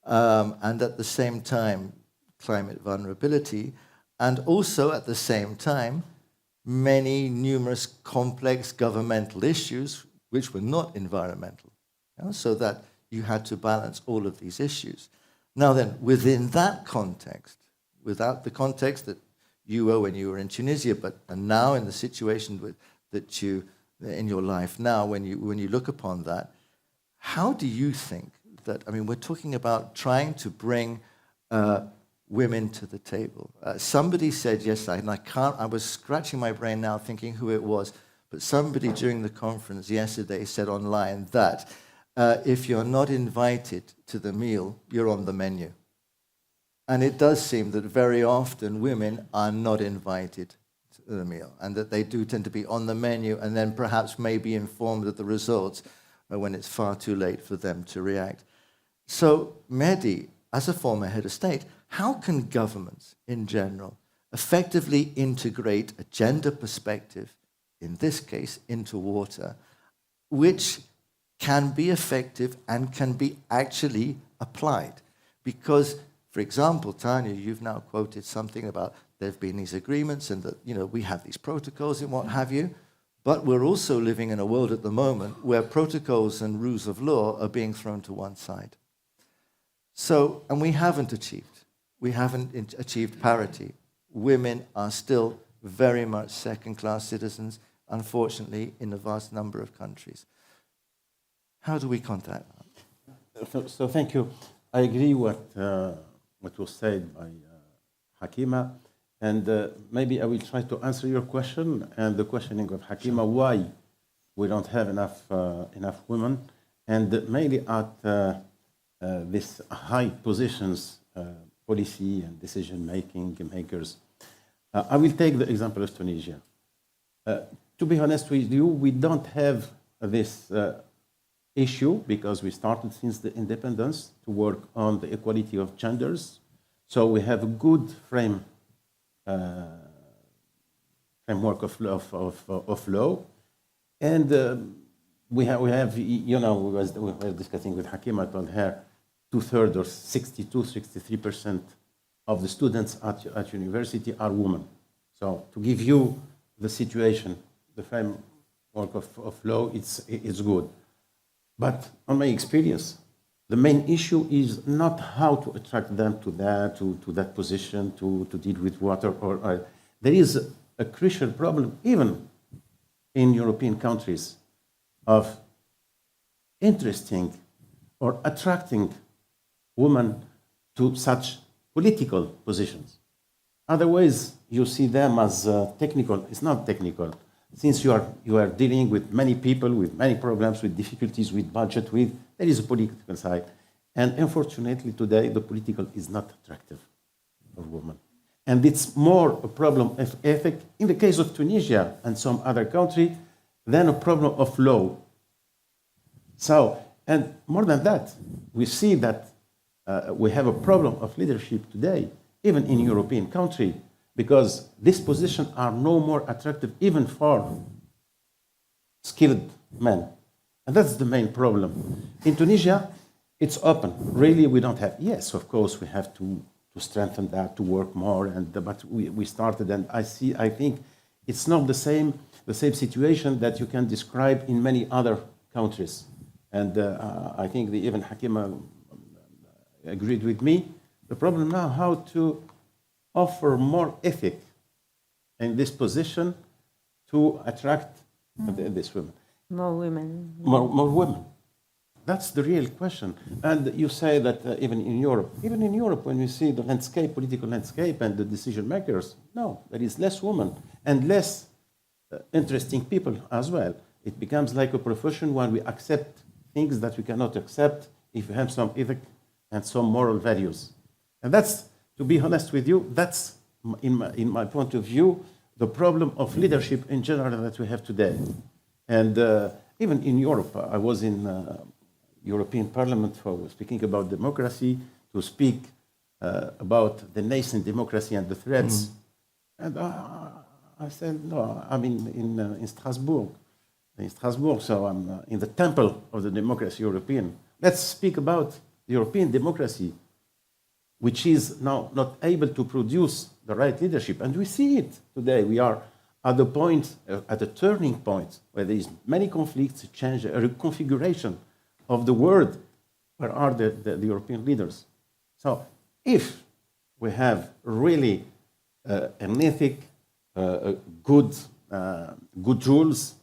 and at the same time, climate vulnerability, and also at the same time, numerous complex governmental issues which were not environmental, so that you had to balance all of these issues. Now then, within that context, without the context that you were when you were in Tunisia, and now in the situation that you in your life now, when you look upon that, how do you think that? We're talking about trying to bring women to the table. Somebody said yesterday, and I was scratching my brain now thinking who it was, but somebody during the conference yesterday said online that if you're not invited to the meal, you're on the menu. And it does seem that very often women are not invited to the meal, and that they do tend to be on the menu and then perhaps may be informed of the results when it's far too late for them to react. So, Mehdi, as a former head of state, how can governments in general effectively integrate a gender perspective, in this case, into water, which can be effective and can be actually applied? Because, for example, Tanya, you've now quoted something about there have been these agreements and that, we have these protocols and what have you, but we're also living in a world at the moment where protocols and rules of law are being thrown to one side. So, and we haven't achieved parity. Women are still very much second-class citizens, unfortunately, in a vast number of countries. How do we combat that? So thank you. I agree what was said by Hakima, and maybe I will try to answer your question and the questioning of Hakima, why we don't have enough women, and maybe at these high positions, policy and decision-making makers. I will take the example of Tunisia. To be honest with you, we don't have this issue because we started since the independence to work on the equality of genders. So we have a good framework of law, and we have we were discussing with Hakim. I told her 2/3 or 63% of the students at university are women. So to give you the situation, the framework of law, it's good. But on my experience, the main issue is not how to attract them to that position, to deal with water. There is a crucial problem, even in European countries, of interesting or attracting women to such political positions. Otherwise, you see them as technical. It's not technical. Since you are dealing with many people, with many problems, with difficulties, with budget, there is a political side. And unfortunately today, the political is not attractive for women. And it's more a problem of ethic, in the case of Tunisia and some other country, than a problem of law. So, and more than that, we see that we have a problem of leadership today, even in European country, because these positions are no more attractive even for skilled men. And that's the main problem. In Tunisia, it's open. Really, we don't have. Yes, of course, we have to strengthen that, to work more. But we started, and I think it's not the same situation that you can describe in many other countries. And I think even Hakima agreed with me. The problem now, how to offer more ethic in this position to attract these women. More women. More women. That's the real question. And you say that even in Europe, when you see the landscape, political landscape and the decision makers, no, there is less women and less interesting people as well. It becomes like a profession when we accept things that we cannot accept if we have some ethic and some moral values. And that's, to be honest with you, that's, in my point of view, the problem of leadership in general that we have today. And even in Europe, I was in European Parliament for speaking about democracy, to speak about the nascent democracy and the threats. And I said, no, I'm in Strasbourg. So I'm in the temple of the democracy European. Let's speak about the European democracy, which is now not able to produce the right leadership. And we see it today. We are at the point, at a turning point, where there is many conflicts, a change, a reconfiguration of the world. Where are the European leaders? So if we have really an ethic, good rules,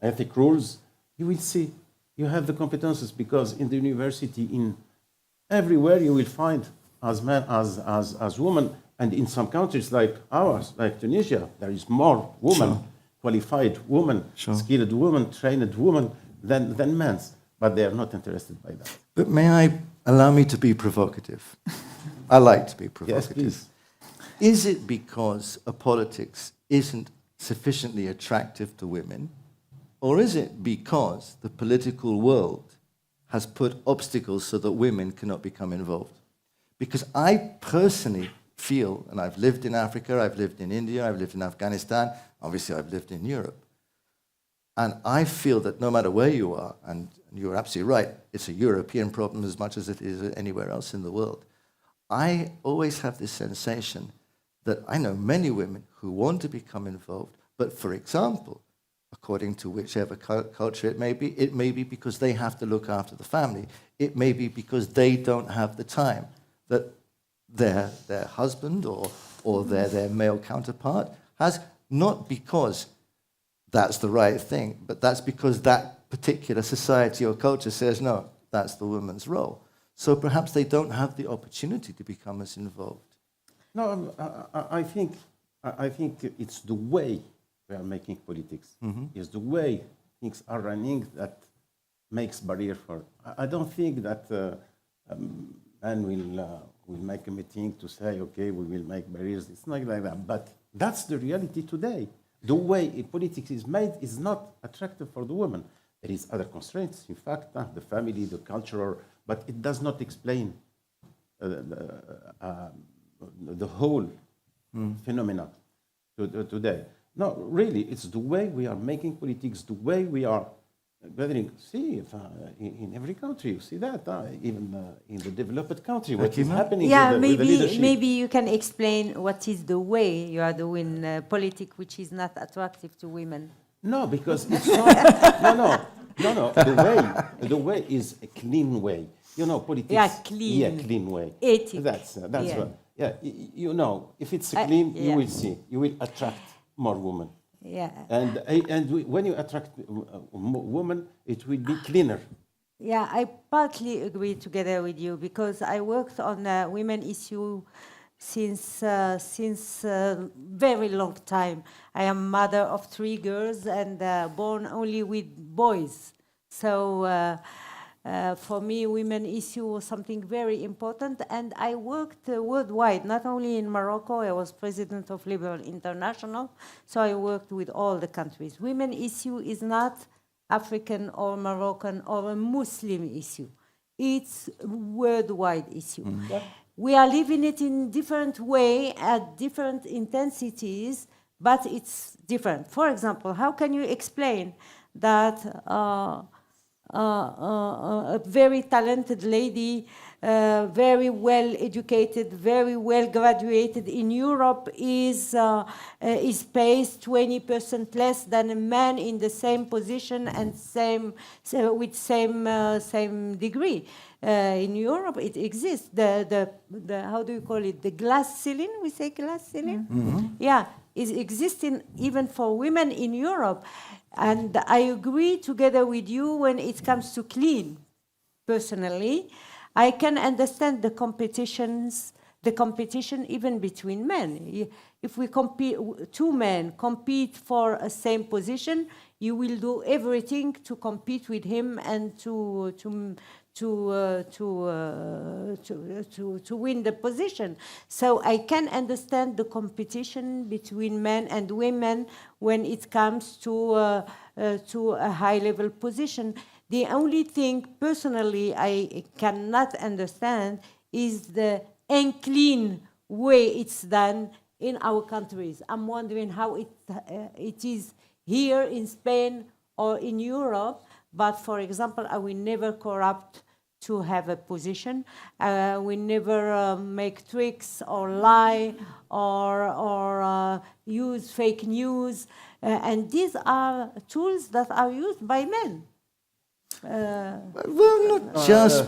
ethic rules, you will see you have the competences, because in the university, in everywhere you will find as men as women. And in some countries like ours, like Tunisia, there is more women, qualified women, skilled women, trained women than men. But they are not interested by that. But allow me to be provocative. I like to be provocative. Yes, please. Is it because a politics isn't sufficiently attractive to women, or is it because the political world has put obstacles so that women cannot become involved? Because I personally feel, and I've lived in Africa, I've lived in India, I've lived in Afghanistan, obviously I've lived in Europe. And I feel that no matter where you are, and you're absolutely right, it's a European problem as much as it is anywhere else in the world. I always have this sensation that I know many women who want to become involved, but for example, according to whichever culture it may be because they have to look after the family. It may be because they don't have the time that their husband or their male counterpart has, not because that's the right thing, but that's because that particular society or culture says, no, that's the woman's role. So perhaps they don't have the opportunity to become as involved. No, I think it's the way we are making politics. It's the way things are running that makes barrier for. I don't think that man will make a meeting to say, okay, we will make barriers. It's not like that. But that's the reality today. The way politics is made is not attractive for the woman. There is other constraints, in fact, the family, the culture, but it does not explain the whole phenomena today. No, really, it's the way we are making politics, the way we are gathering. See, in every country, you see that, even in the developed country, what is happening with the leadership. Maybe you can explain what is the way you are doing politics which is not attractive to women. No, because it's not. No. The way is a clean way. You know, politics. Yeah, clean. Yeah, clean way. Ethic. That's right. Yeah, you know, if it's clean, you will see. You will attract more women. Yeah. And when you attract women, it will be cleaner. Yeah, I partly agree together with you because I worked on women issue since very long time. I am mother of 3 girls and born only with boys. So for me, women issue was something very important. And I worked worldwide, not only in Morocco. I was president of Liberal International, so I worked with all the countries. Women issue is not African or Moroccan or a Muslim issue. It's a worldwide issue. Yeah. We are living it in different way at different intensities, but it's different. For example, how can you explain that a very talented lady, very well educated, very well graduated in Europe is pays 20% less than a man in the same position and with same degree. In Europe, it exists. The how do you call it? The glass ceiling. We say glass ceiling. Yeah, is existing even for women in Europe. And I agree together with you when it comes to clean. Personally, I can understand the competition even between men. If we compete, two men compete for a same position, you will do everything to compete with him and to win the position. So I can understand the competition between men and women when it comes to a high-level position. The only thing, personally, I cannot understand is the unclean way it's done in our countries. I'm wondering how it is here in Spain or in Europe. But, for example, I will never corrupt to have a position. We never make tricks or lie or use fake news. And these are tools that are used by men. Well, not just.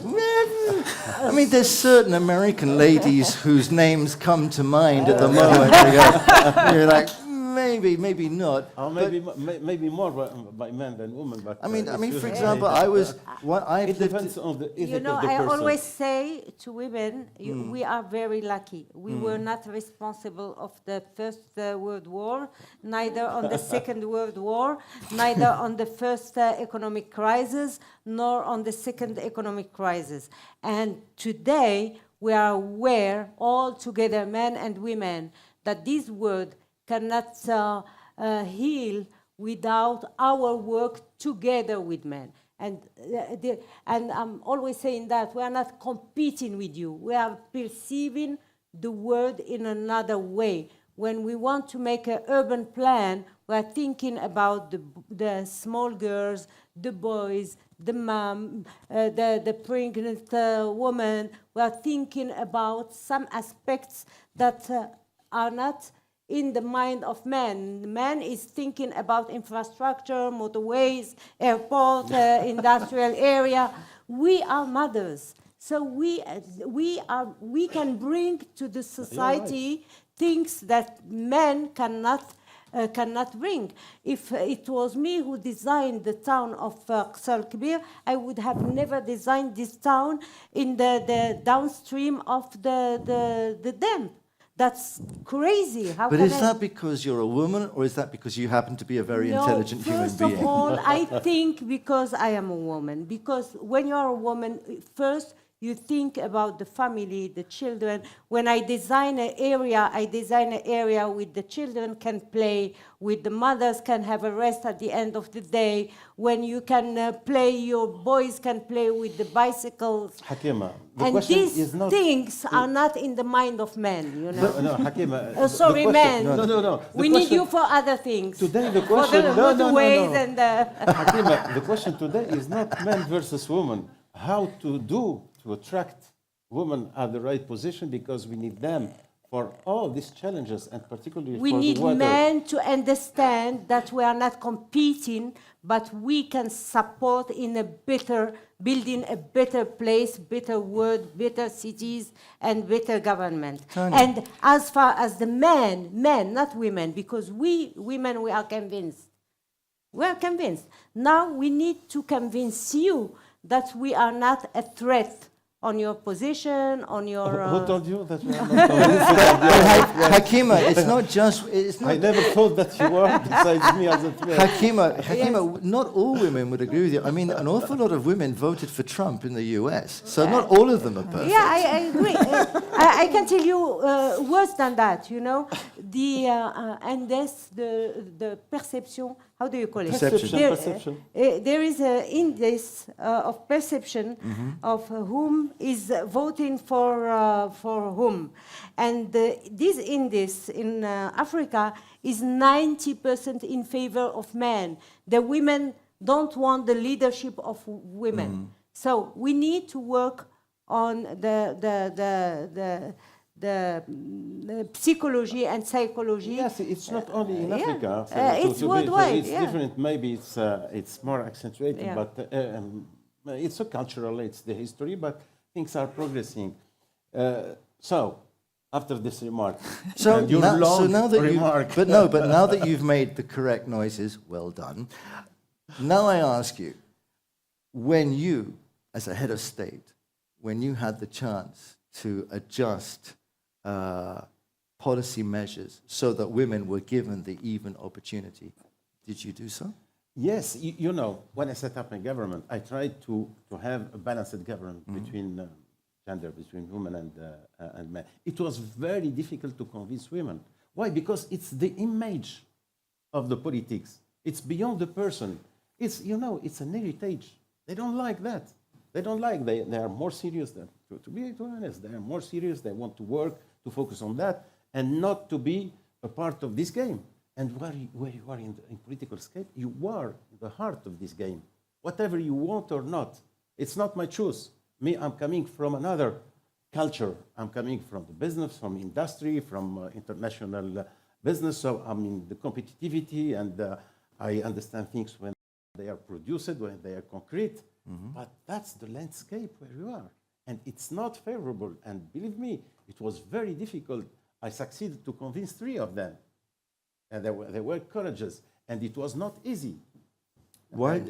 I mean, there's certain American ladies whose names come to mind at the moment. You're like, maybe not. Or maybe more by men than women. But I mean, for example, it depends on the ethic of the person. I always say to women, we are very lucky. We were not responsible of the First World War, neither on the Second World War, neither on the first economic crisis, nor on the second economic crisis. And today, we are aware, all together, men and women, that this world cannot heal without our work together with men. And I'm always saying that we are not competing with you. We are perceiving the world in another way. When we want to make an urban plan, we are thinking about the small girls, the boys, the mom, the pregnant woman. We are thinking about some aspects that are not in the mind of man. Man is thinking about infrastructure, motorways, airport, industrial area. We are mothers. So we can bring to the society things that men cannot bring. If it was me who designed the town of Qasr Kbir, I would have never designed this town in the downstream of the dam. That's crazy. But is that because you're a woman, or is that because you happen to be a very intelligent human being? First of all, I think because I am a woman. Because when you are a woman, first you think about the family, the children. When I design an area with the children can play, with the mothers can have a rest at the end of the day. When you can play, your boys can play with the bicycles. Hakima, the and question these is not things are not in the mind of men, you know. No, Hakima. Sorry, men. No. We need you for other things. Today the question. For the motorways and Hakima, the question today is not men versus women. How to attract women at the right position, because we need them for all these challenges, and particularly we for need the water. men to understand that we are not competing, but we can support in building a better place, better world, better cities, and better government. Tanya. And as far as the men, not women, because we women, we are convinced. We are convinced. Now we need to convince you that we are not a threat on your position, on your... Who told you that we are not? Hakima, it's not just... I never thought that you were, besides me as a threat. Hakima, not all women would agree with you. I mean, an awful lot of women voted for Trump in the US, so not all of them are perfect. Yeah, I agree. I can tell you worse than that, you know. And that's the perception, how do you call it? Perception. There is an index of perception of whom is voting for whom. And this index in Africa is 90% in favor of men. The women don't want the leadership of women. So we need to work on the psychology and psychology. Yes, it's not only in yeah. Africa. It's worldwide, It's yeah. different. Maybe it's more accentuated, Yeah. but it's so cultural. It's the history, but things are progressing. So, after this remark, So and your now, long now that remark, but now that you've made the correct noises, well done. Now I ask you, when you, as a head of state, when you had the chance to adjust policy measures so that women were given the even opportunity, did you do so? yes, you know, when I set up my government, I tried to have a balanced government between gender, between women and men. It was very difficult to convince women. Why? Because it's the image of the politics. It's beyond the person. It's, you know, it's an heritage. They don't like that. They don't like, they are more serious than, to be honest, they are more serious. They want to work, to focus on that, and not to be a part of this game. And where you are in political scape, you are in the heart of this game. Whatever you want or not, it's not my choice. Me, I'm coming from another culture. I'm coming from the business, from industry, from international business. So I'm in the competitivity, and I understand things when they are produced, when they are concrete. But that's the landscape where you are. And it's not favorable. And believe me, it was very difficult. I succeeded to convince 3 of them. And they were courageous. And it was not easy. Why?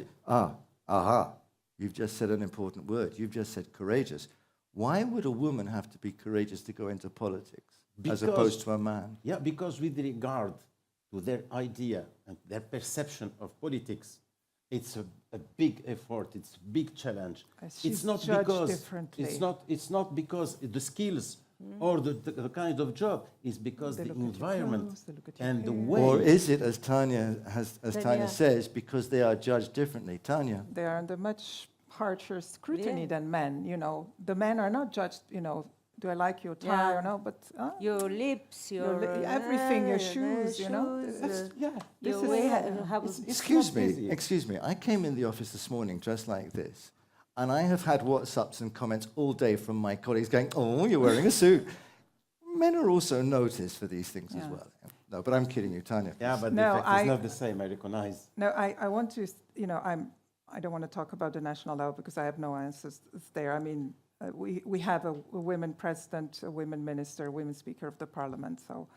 You've just said an important word. You've just said courageous. Why would a woman have to be courageous to go into politics as opposed to a man? Yeah, because with regard to their idea and their perception of politics, it's a big effort. It's a big challenge. She's judged differently. It's not because the skills or the kind of job. It's because They the look at your environment clothes, they look at your and the hair. way. Or is it, as Tanya Tanya. says, because they are judged differently? Tanya. They are under much harsher scrutiny Yeah. than men. You know, the men are not judged. You know, do I like your tie Yeah. or no? But Your lips, your everything, your shoes. You know, shoes, yeah. This your is way how Excuse me. I came in the office this morning dressed like this, and I have had WhatsApps and comments all day from my colleagues going, "Oh, you're wearing a suit." Men are also noticed for these things as Yeah. well. No, but I'm kidding you, Tanya. Yeah, but No, the effect I- is not the same. I recognize. No, I want to, you know, I don't want to talk about the national level because I have no answers there. I mean, we have a women president, a women minister, a women speaker of the parliament. So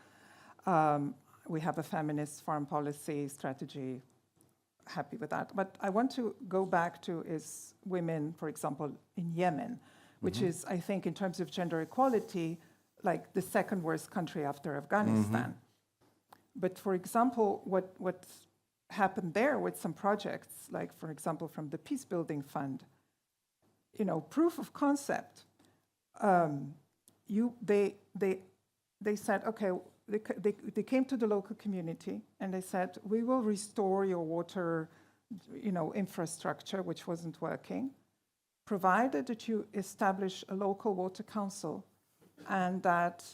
we have a feminist foreign policy strategy. Happy with that. But I want to go back to is women, for example, in Yemen, which is, I think, in terms of gender equality, like the second worst country after Afghanistan. But for example, what happened there with some projects, like for example from the Peace Building Fund, you know, proof of concept. They said, okay, they came to the local community and they said, we will restore your water, you know, infrastructure, which wasn't working, provided that you establish a local water council and that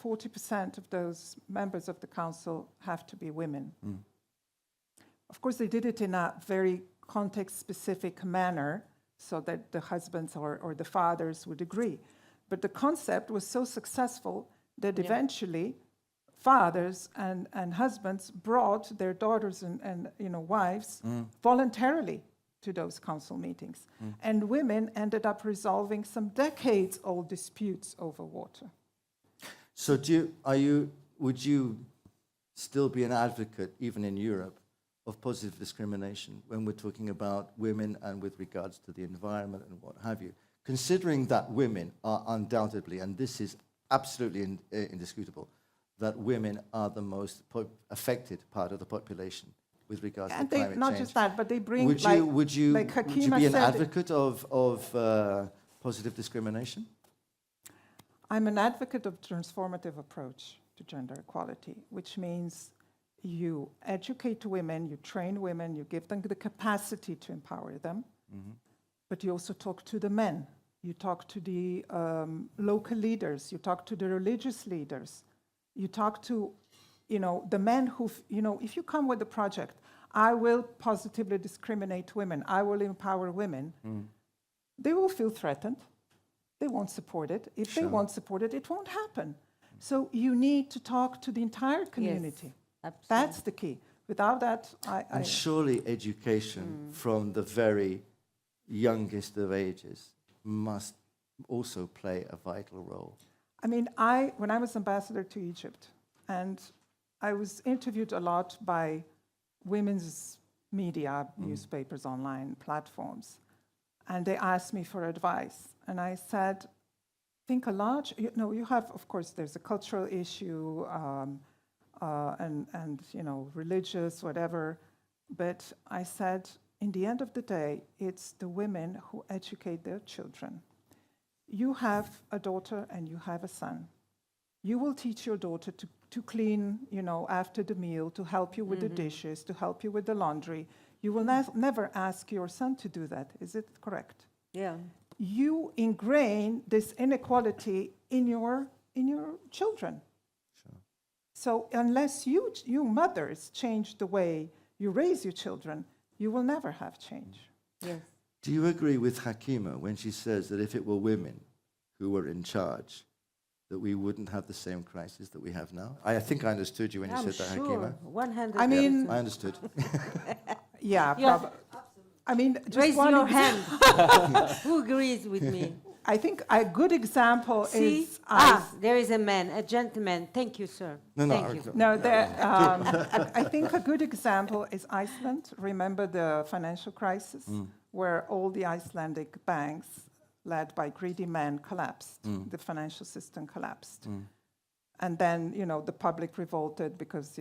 40% of those members of the council have to be women. Of course, they did it in a very context-specific manner so that the husbands or the fathers would agree. But the concept was so successful that eventually fathers and husbands brought their daughters and you know, wives voluntarily to those council meetings. And women ended up resolving some decades-old disputes over water. So would you still be an advocate, even in Europe, of positive discrimination when we're talking about women and with regards to the environment and what have you, considering that women are undoubtedly, and this is absolutely indisputable, that women are the most affected part of the population with regards to And climate they, not change. just that, but they bring Would you like Hakima be an said, advocate of positive discrimination? I'm an advocate of transformative approach to gender equality, which means you educate women, you train women, you give them the capacity to empower them, but you also talk to the men. You talk to the local leaders, you talk to the religious leaders, you talk to, you know, the men who, you know, if you come with a project, I will positively discriminate women, I will empower women, they will feel threatened. They won't support it. If they won't support it, it won't happen. So you need to talk to the entire community. absolutely. That's the key. Without that, And surely education from the very youngest of ages must also play a vital role. I mean, when I was ambassador to Egypt, and I was interviewed a lot by women's media, newspapers, online platforms, and they asked me for advice. And I said, think a lot. You have, of course, there's a cultural issue and religious, whatever. But I said, in the end of the day, it's the women who educate their children. You have a daughter and you have a son. You will teach your daughter to clean, after the meal, to help you with the dishes, to help you with the laundry. You will never ask your son to do that. Is it correct? Yeah. You ingrain this inequality in your children. Sure. So unless you mothers change the way you raise your children, you will never have change. Yes. Do you agree with Hakima when she says that if it were women who were in charge, that we wouldn't have the same crisis that we have now? I think I understood you when you I'm said that, sure, Hakima. 100%. I mean- I understood. Yeah, Yeah. I mean, just Raise one your example. hand. Who agrees with me? I think a good example See? is There is a man, a gentleman. Thank you, sir. No, Thank you. No, I think a good example is Iceland. Remember the financial crisis where all the Icelandic banks, led by greedy men, collapsed. The financial system collapsed. And then, the public revolted because,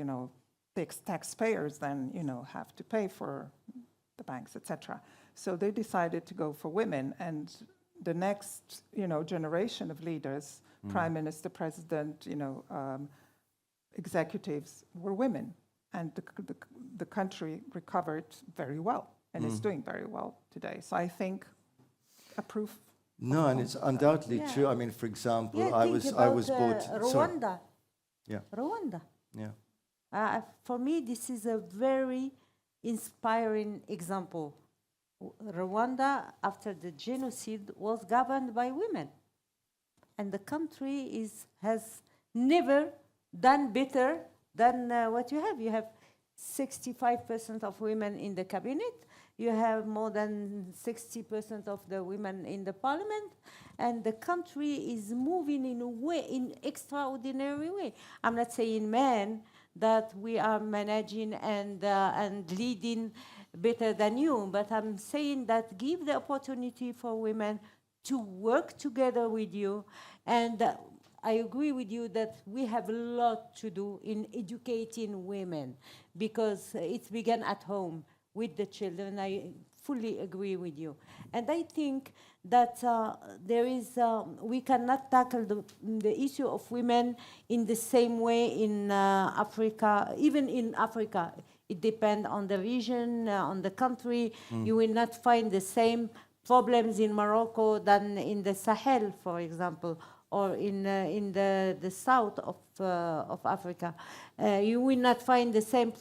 taxpayers then, have to pay for the banks, etc. So they decided to go for women. And the next, generation of leaders, prime minister, president, executives were women, and the country recovered very well and is doing very well today. So I think a proof. No, and it's undoubtedly Yeah. true. I mean, for example, Yeah, I think was about, brought. Sorry. Rwanda. Yeah, Rwanda. yeah. For me, this is a very inspiring example. Rwanda, after the genocide, was governed by women. And the country has never done better than what you have. You have 65% of women in the cabinet. You have more than 60% of the women in the parliament. And the country is moving in extraordinary way. I'm not saying men that we are managing and leading better than you, but I'm saying that give the opportunity for women to work together with you. And I agree with you that we have a lot to do in educating women because it began at home with the children. I fully agree with you. And I think that we cannot tackle the issue of women in the same way in Africa. Even in Africa, it depends on the region, on the country. You will not find the same problems in Morocco than in the Sahel, for example, or in the south of Africa. You will not find the same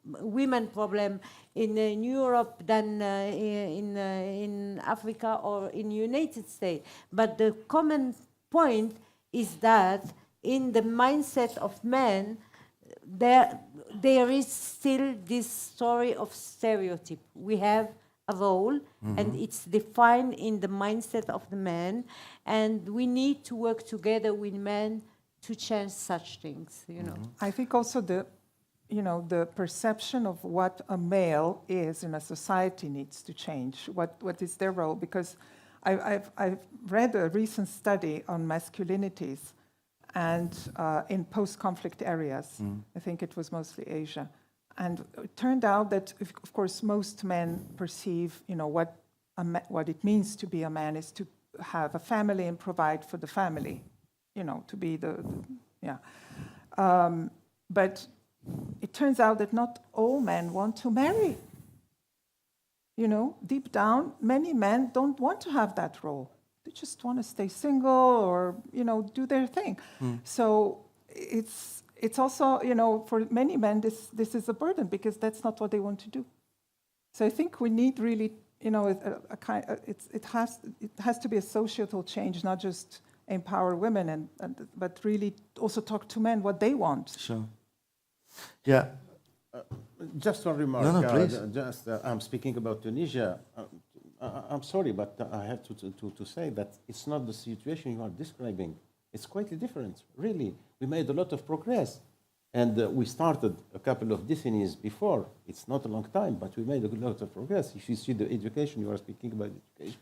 women problem in Europe than in Africa or in United States. But the common point is that in the mindset of men, there is still this story of stereotype. We have a role, and it's defined in the mindset of the man, and we need to work together with men to change such things. I think also the perception of what a male is in a society needs to change. What is their role? Because I've read a recent study on masculinities, and in post-conflict areas, I think it was mostly Asia. And it turned out that, of course, most men perceive, what it means to be a man is to have a family and provide for the family, to be but it turns out that not all men want to marry. Deep down, many men don't want to have that role. They just want to stay single or, do their thing. So it's also, for many men, this is a burden because that's not what they want to do. So I think we need really, it has to be a societal change, not just empower women, but really also talk to men what they want. Sure. Yeah. Just one remark. No, please. I'm speaking about Tunisia. I'm sorry, but I have to say that it's not the situation you are describing. It's quite different, really. We made a lot of progress. And we started a couple of decades before. It's not a long time, but we made a lot of progress. If you see the education, you are speaking about education.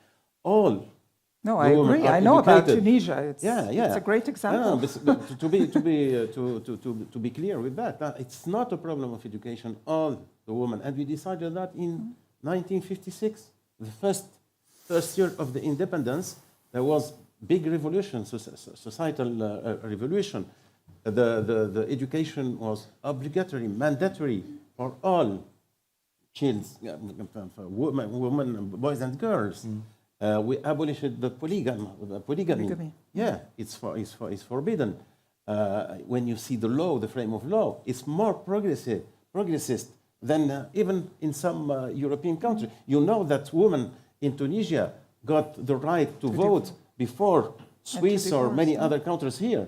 No, I agree. I know about Tunisia. It's a great example. But to be clear with that, it's not a problem of education. All the women, and we decided that in 1956, the first year of the independence, there was big revolution, societal revolution. The education was obligatory, mandatory for all children, for women, boys and girls. We abolished the polygamy. Yeah, it's forbidden. When you see the law, the frame of law, it's more progressist than even in some European countries. You know that women in Tunisia got the right to vote before Swiss or many other countries here.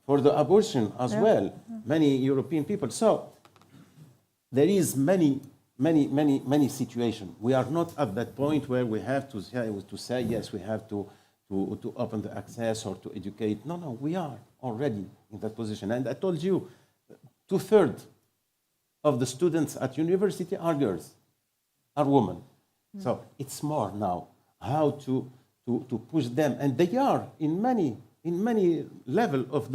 For the abortion as well, many European people. So there is many situations. We are not at that point where we have to say yes, we have to open the access or to educate. No, we are already in that position. And I told you, 2/3 of the students at university are girls, are women. So it's more now how to push them, and they are in many level of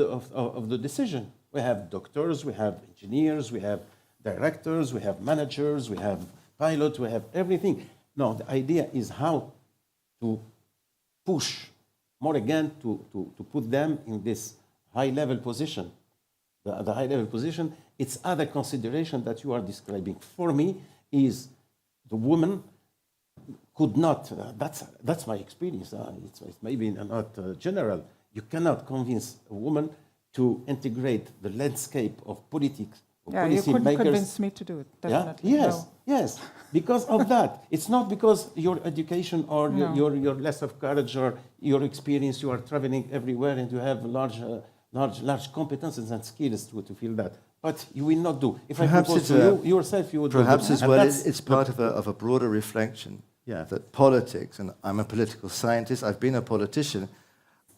the decision. We have doctors, we have engineers, we have directors, we have managers, we have pilots, we have everything. No, the idea is how to push more again to put them in this high-level position. The high-level position, it's other consideration that you are describing. For me, is the woman could not, that's my experience, it's maybe not general. You cannot convince a woman to integrate the landscape of politics, of Yeah, you policy couldn't makers. convince me to do it, definitely. Yeah? No. Yes, because of that. It's not because your education or No. your less of courage or your experience, you are traveling everywhere and you have large competences and skills to feel that. But you will not do. If Perhaps I propose it's to you, yourself, you would do. Perhaps as And well, that's it's part of a broader reflection that politics, and I'm a political scientist, I've been a politician,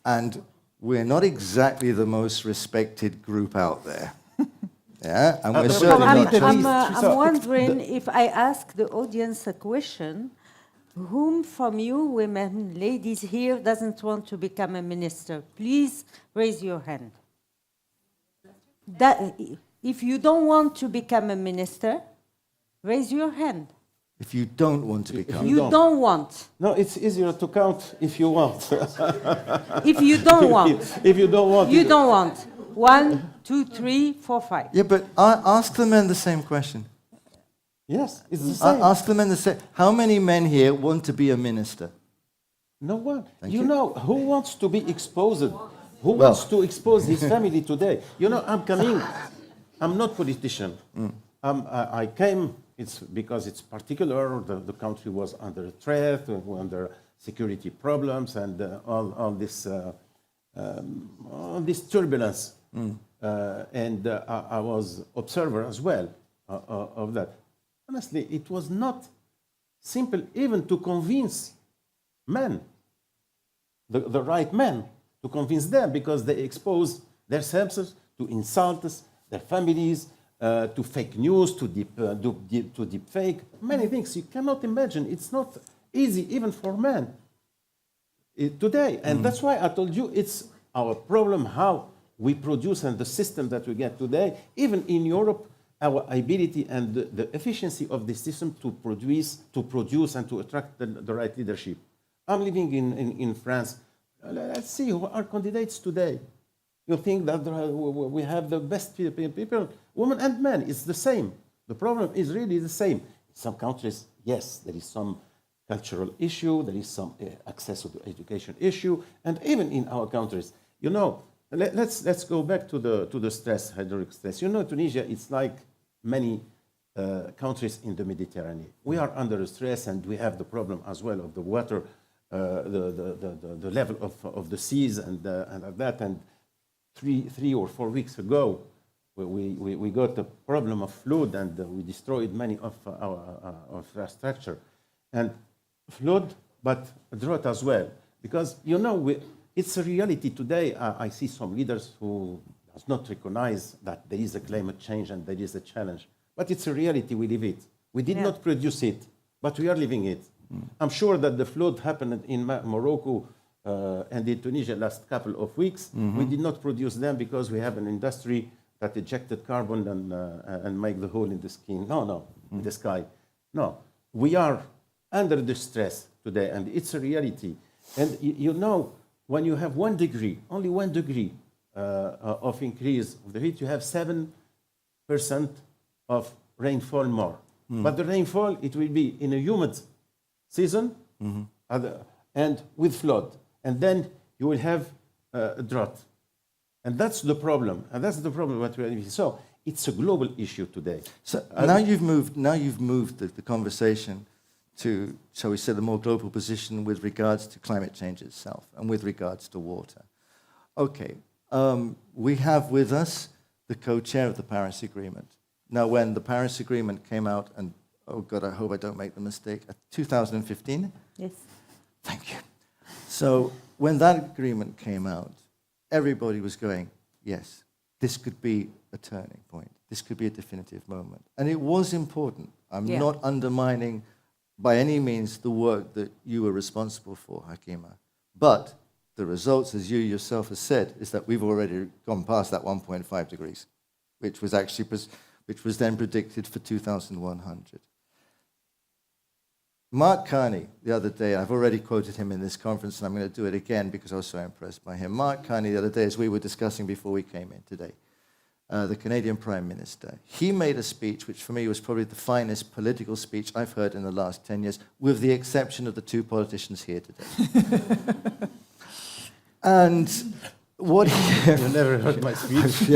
and we're not exactly the most respected group out there. Yeah, and we're certainly not I'm wondering if I ask the audience a question, whom from you women, ladies here, doesn't want to become a minister? Please raise your hand. If you don't want to become a minister, raise your hand. If you don't want to become... You don't want. No, it's easier to count if you want. If you don't want. If you don't want. You don't want. 1, 2, 3, 4, 5. Yeah, but ask the men the same question. Yes, it's the same. Ask the men the same. How many men here want to be a minister? No one. Thank You you. know, who wants to be exposed? Who wants to expose his family today? You know, I'm not politician. I came, it's because it's particular, the country was under threat, under security problems, and all this turbulence. And I was observer as well of that. Honestly, it was not simple even to convince men, the right men, to convince them, because they expose themselves to insults, their families, to fake news, to deep fake, many things. You cannot imagine. It's not easy even for men today. And that's why I told you it's our problem how we produce and the system that we get today, even in Europe, our ability and the efficiency of the system to produce and to attract the right leadership. I'm living in France. Let's see who are candidates today. You think that we have the best people, women and men, it's the same. The problem is really the same. In some countries, yes, there is some cultural issue, there is some access to education issue, and even in our countries. You know, let's go back to the stress, hydraulic stress. You know, Tunisia, it's like many countries in the Mediterranean. We are under stress, and we have the problem as well of the water, the level of the seas, and that. And 3 or 4 weeks ago, we got a problem of flood, and we destroyed many of our infrastructure, and flood, but drought as well. Because you know, it's a reality today. I see some leaders who does not recognize that there is a climate change and there is a challenge. But it's a reality, we live it. We did not produce it, but we are living it. I'm sure that the flood happened in Morocco and in Tunisia last couple of weeks. We did not produce them because we have an industry that ejected carbon and make the hole in the skin. In the sky. No, we are under the stress today, and it's a reality. And you know, when you have 1 degree, only 1 degree of increase of the heat, you have 7% of rainfall more. But the rainfall, it will be in a humid season and with flood. And then you will have a drought. And that's the problem. And that's the problem what we are living. So it's a global issue today. So now you've moved the conversation to, shall we say, the more global position with regards to climate change itself and with regards to water. Okay, we have with us the co-chair of the Paris Agreement. Now, when the Paris Agreement came out, and oh God, I hope I don't make the mistake, 2015? Yes. Thank you. So when that agreement came out, everybody was going, yes, this could be a turning point. This could be a definitive moment. And it was important. I'm not undermining by any means the work that you were responsible for, Hakima. But the results, as you yourself have said, is that we've already gone past that 1.5 degrees, which was actually which was then predicted for 2100. Mark Carney, the other day, I've already quoted him in this conference, and I'm going to do it again because I was so impressed by him. Mark Carney, the other day, as we were discussing before we came in today, the Canadian Prime Minister, he made a speech which for me was probably the finest political speech I've heard in the last 10 years, with the exception of the 2 politicians here today. And what he... You never heard my speech.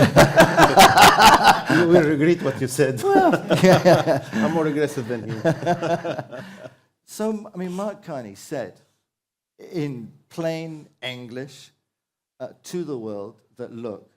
You will regret what you said. I'm more aggressive than you. So, I mean, Mark Carney said in plain English to the world that, look,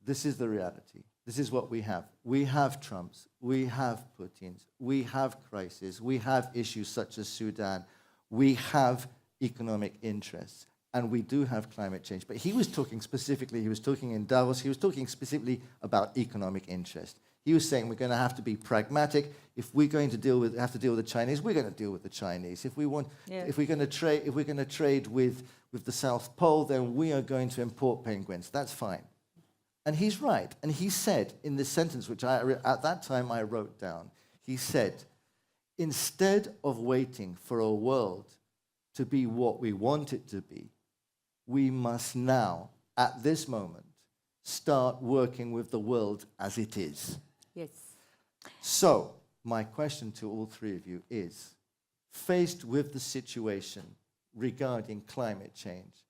this is the reality. This is what we have. We have Trumps. We have Putins. We have crises. We have issues such as Sudan. We have economic interests. And we do have climate change. But he was talking specifically, he was talking in Davos, he was talking specifically about economic interest. He was saying we're going to have to be pragmatic. If we're going to have to deal with the Chinese, we're going to deal with the Chinese. If we're going to trade with the South Pole, then we are going to import penguins. That's fine. And he's right. And he said in this sentence, which at that time I wrote down, he said, instead of waiting for a world to be what we want it to be, we must now, at this moment, start working with the world as it is. Yes. So, my question to all 3 of you is, faced with the situation regarding climate change,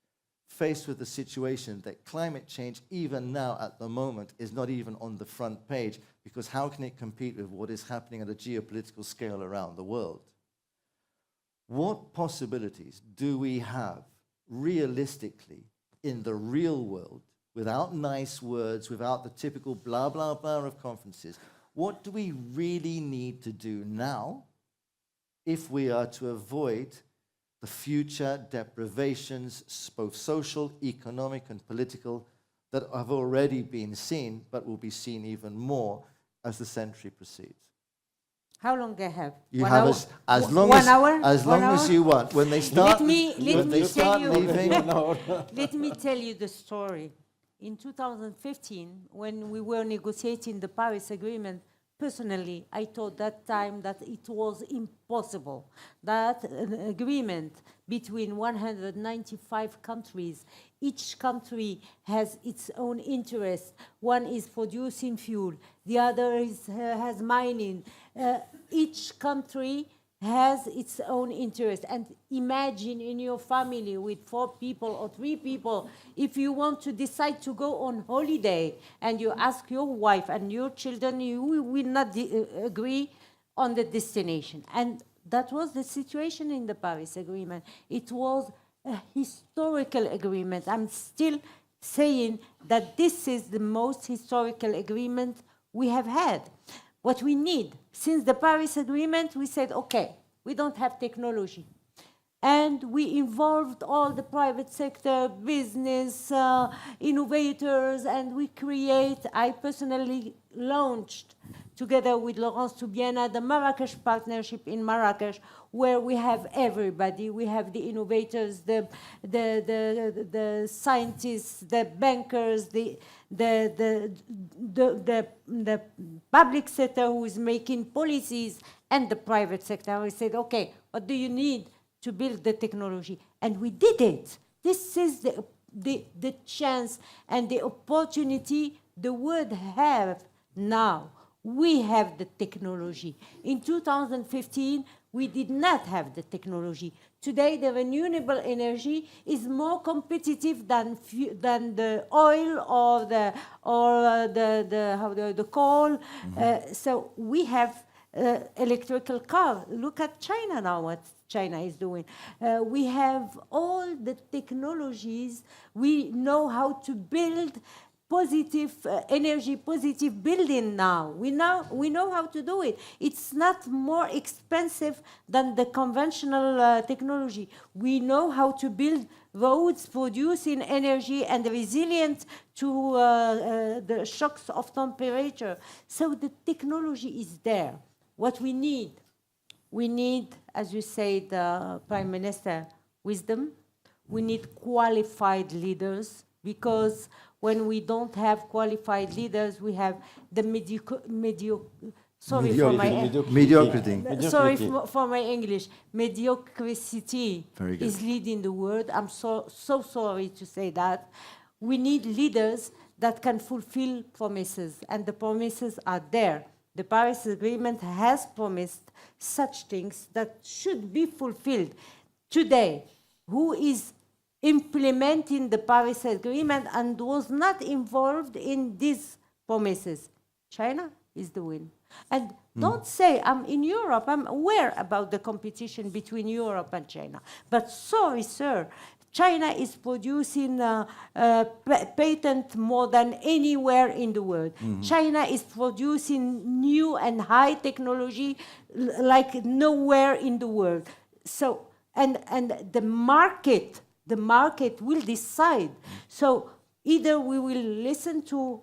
faced with the situation that climate change, even now at the moment, is not even on the front page, because how can it compete with what is happening at a geopolitical scale around the world? What possibilities do we have realistically in the real world, without nice words, without the typical blah, blah, blah of conferences? What do we really need to do now if we are to avoid the future deprivations, both social, economic, and political, that have already been seen, but will be seen even more as the century proceeds? How long I have? You 1 have hour? as long 1 as hour? as 1 long as hour? you want. When they start, Let me tell you. leaving, Let me tell you the story. In 2015, when we were negotiating the Paris Agreement, personally, I thought that time that it was impossible, that an agreement between 195 countries, each country has its own interest. One is producing fuel, the other has mining. Each country has its own interest. And imagine in your family with 4 people or 3 people, if you want to decide to go on holiday and you ask your wife and your children, you will not agree on the destination. And that was the situation in the Paris Agreement. It was a historical agreement. I'm still saying that this is the most historical agreement we have had. What we need, since the Paris Agreement, we said, okay, we don't have technology. And we involved all the private sector, business, innovators, and we I personally launched, together with Laurence Toubiana, the Marrakesh Partnership in Marrakesh, where we have everybody. We have the innovators, the scientists, the bankers, the public sector who is making policies, and the private sector. We said, okay, what do you need to build the technology? And we did it. This is the chance and the opportunity the world have now. We have the technology. In 2015, we did not have the technology. Today, the renewable energy is more competitive than the oil or the coal. So we have electrical car. Look at China now, what China is doing. We have all the technologies. We know how to build positive energy, positive building now. We know how to do it. It's not more expensive than the conventional technology. We know how to build roads producing energy and resilient to the shocks of temperature. So the technology is there. What we need, as you said, Prime Minister, wisdom. We need qualified leaders, because when we don't have qualified leaders, we have the Mediocrity. Sorry for my English. Mediocrity Very good. is leading the world. I'm so sorry to say that. We need leaders that can fulfill promises, and the promises are there. The Paris Agreement has promised such things that should be fulfilled. Today, who is implementing the Paris Agreement and was not involved in these promises? China is doing. And don't say, I'm in Europe, I'm aware about the competition between Europe and China. But sorry, sir, China is producing patent more than anywhere in the world. China is producing new and high technology like nowhere in the world. So, and the market will decide. So either we will listen to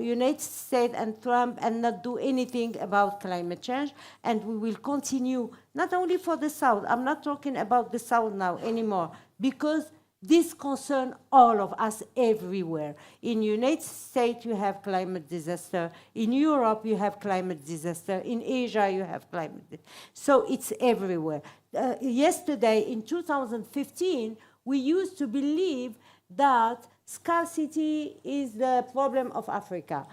United States and Trump and not do anything about climate change, and we will continue, not only for the South, I'm not talking about the South now anymore, because this concerns all of us everywhere. In United States, you have climate disaster. In Europe, you have climate disaster. In Asia, you have climate disaster. So it's everywhere. Yesterday, in 2015, we used to believe that scarcity is the problem of Africa.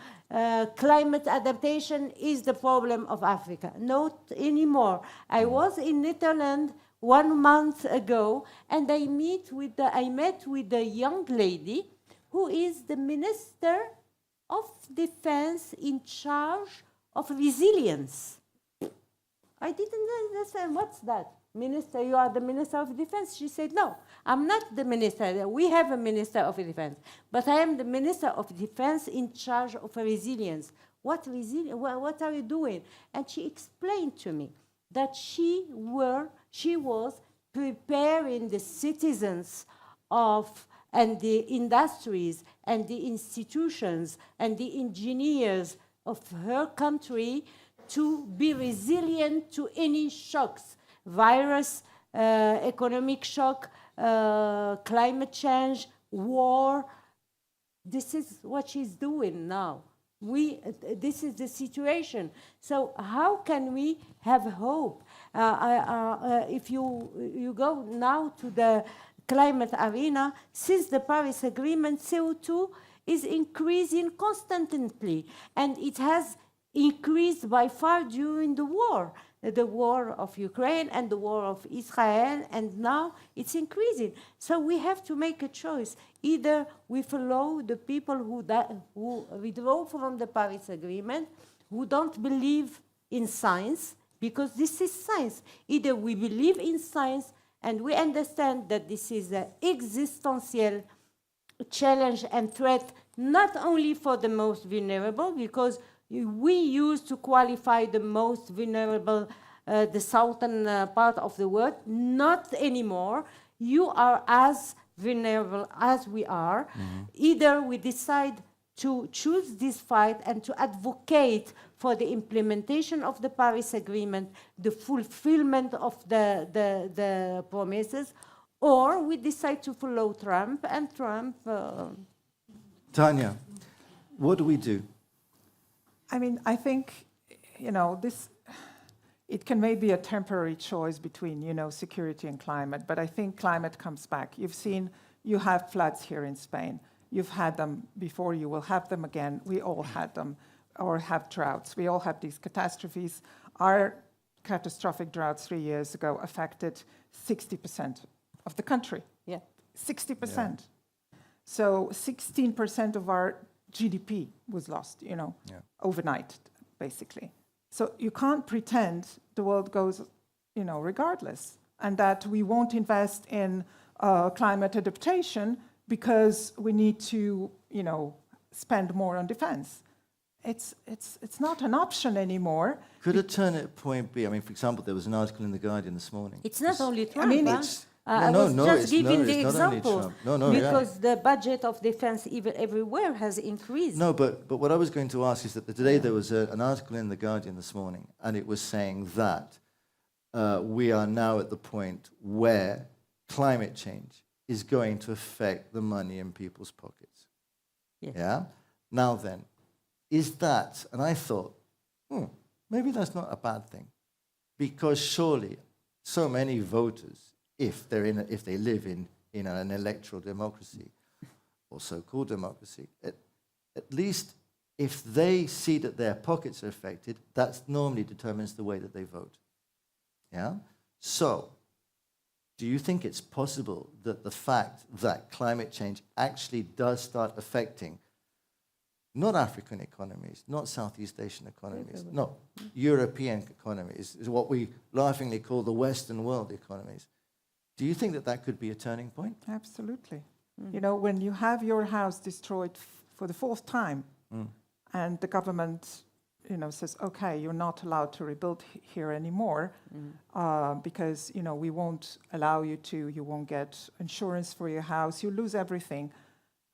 Climate adaptation is the problem of Africa. Not anymore. I was in Netherlands 1 month ago, and I met with a young lady who is the Minister of Defense in charge of resilience. I didn't understand, what's that? Minister, you are the Minister of Defense? She said, no, I'm not the Minister. We have a Minister of Defense, but I am the Minister of Defense in charge of resilience. What are you doing? And she explained to me that she was preparing the citizens and the industries and the institutions and the engineers of her country to be resilient to any shocks, virus, economic shock, climate change, war. This is what she's doing now. This is the situation. So how can we have hope? If you go now to the climate arena, since the Paris Agreement, CO2 is increasing constantly, and it has increased by far during the war. the war of Ukraine and the war of Israel, and now it's increasing. So we have to make a choice. Either we follow the people who withdraw from the Paris Agreement, who don't believe in science, because this is science. Either we believe in science and we understand that this is an existential challenge and threat, not only for the most vulnerable, because we used to qualify the most vulnerable, the southern part of the world, not anymore. You are as vulnerable as we are. Mm-hmm. Either we decide to choose this fight and to advocate for the implementation of the Paris Agreement, the fulfillment of the promises, or we decide to follow Trump, and Trump... Tanya, what do we do? I mean, I think, it can maybe a temporary choice between, security and climate, but I think climate comes back. You have floods here in Spain. You've had them before, you will have them again. We all had them, or have droughts. We all have these catastrophes. Our catastrophic droughts 3 years ago affected 60% of the country. Yeah. 60%. Yeah. So 16% of our GDP was lost, overnight, basically. So you can't pretend the world goes, regardless, and that we won't invest in climate adaptation because we need to, spend more on defense. It's not an option anymore. Could a turning point be? I mean, for example, there was an article in The Guardian this morning. It's not only Trump. I mean, I was just giving the example. Because yeah. the budget of defense even everywhere has increased. No, but what I was going to ask is that today there was an article in The Guardian this morning, and it was saying that we are now at the point where climate change is going to affect the money in people's pockets. Yes. Yeah? Now then, is that, and I thought, maybe that's not a bad thing, because surely so many voters, if they live in an electoral democracy, or so-called democracy, at least if they see that their pockets are affected, that normally determines the way that they vote. Yeah? So, do you think it's possible that the fact that climate change actually does start affecting not African economies, not Southeast Asian economies, no, European economies, is what we laughingly call the Western world economies, do you think that that could be a turning point? Absolutely. When you have your house destroyed for the fourth time, and the government, says, okay, you're not allowed to rebuild here anymore, because, we won't allow you to, you won't get insurance for your house, you lose everything.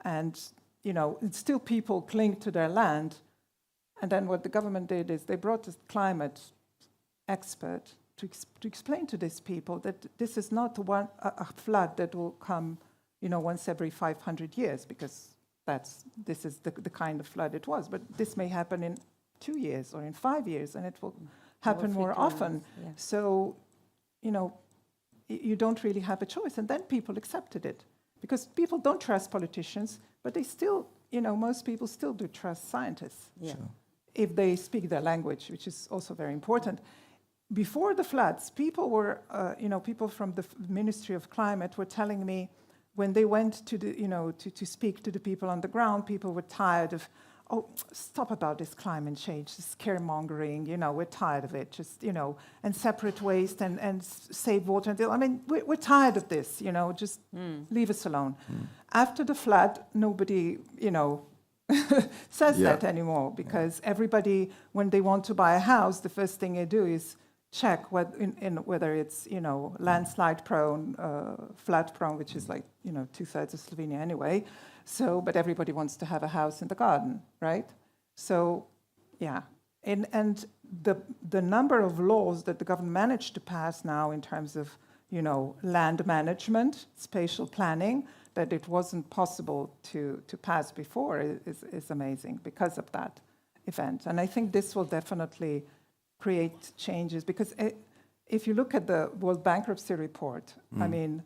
And, still people cling to their land. And then what the government did is they brought a climate expert to explain to these people that this is not a flood that will come, once every 500 years, because this is the kind of flood it was. But this may happen in 2 years or in 5 years, and it will happen more often. Yeah. So, you don't really have a choice. And then people accepted it, because people don't trust politicians, but they still, most people still do trust scientists. Yeah. Sure. If they speak their language, which is also very important. Before the floods, people were, people from the Ministry of Climate were telling me when they went to the, to speak to the people on the ground, people were tired of, stop about this climate change, this scaremongering, we're tired of it, just, and separate waste and save water. I mean, we're tired of this, just leave us alone. After the flood, nobody, says that anymore, because everybody, when they want to buy a house, the first thing they do is check whether it's, landslide prone, flood prone, which is like, 2/3 of Slovenia anyway. So, but everybody wants to have a house in the garden, right? So, yeah. And the number of laws that the government managed to pass now in terms of, land management, spatial planning, that it wasn't possible to pass before is amazing because of that event. And I think this will definitely create changes, because if you look at the World Bankruptcy Report, I mean,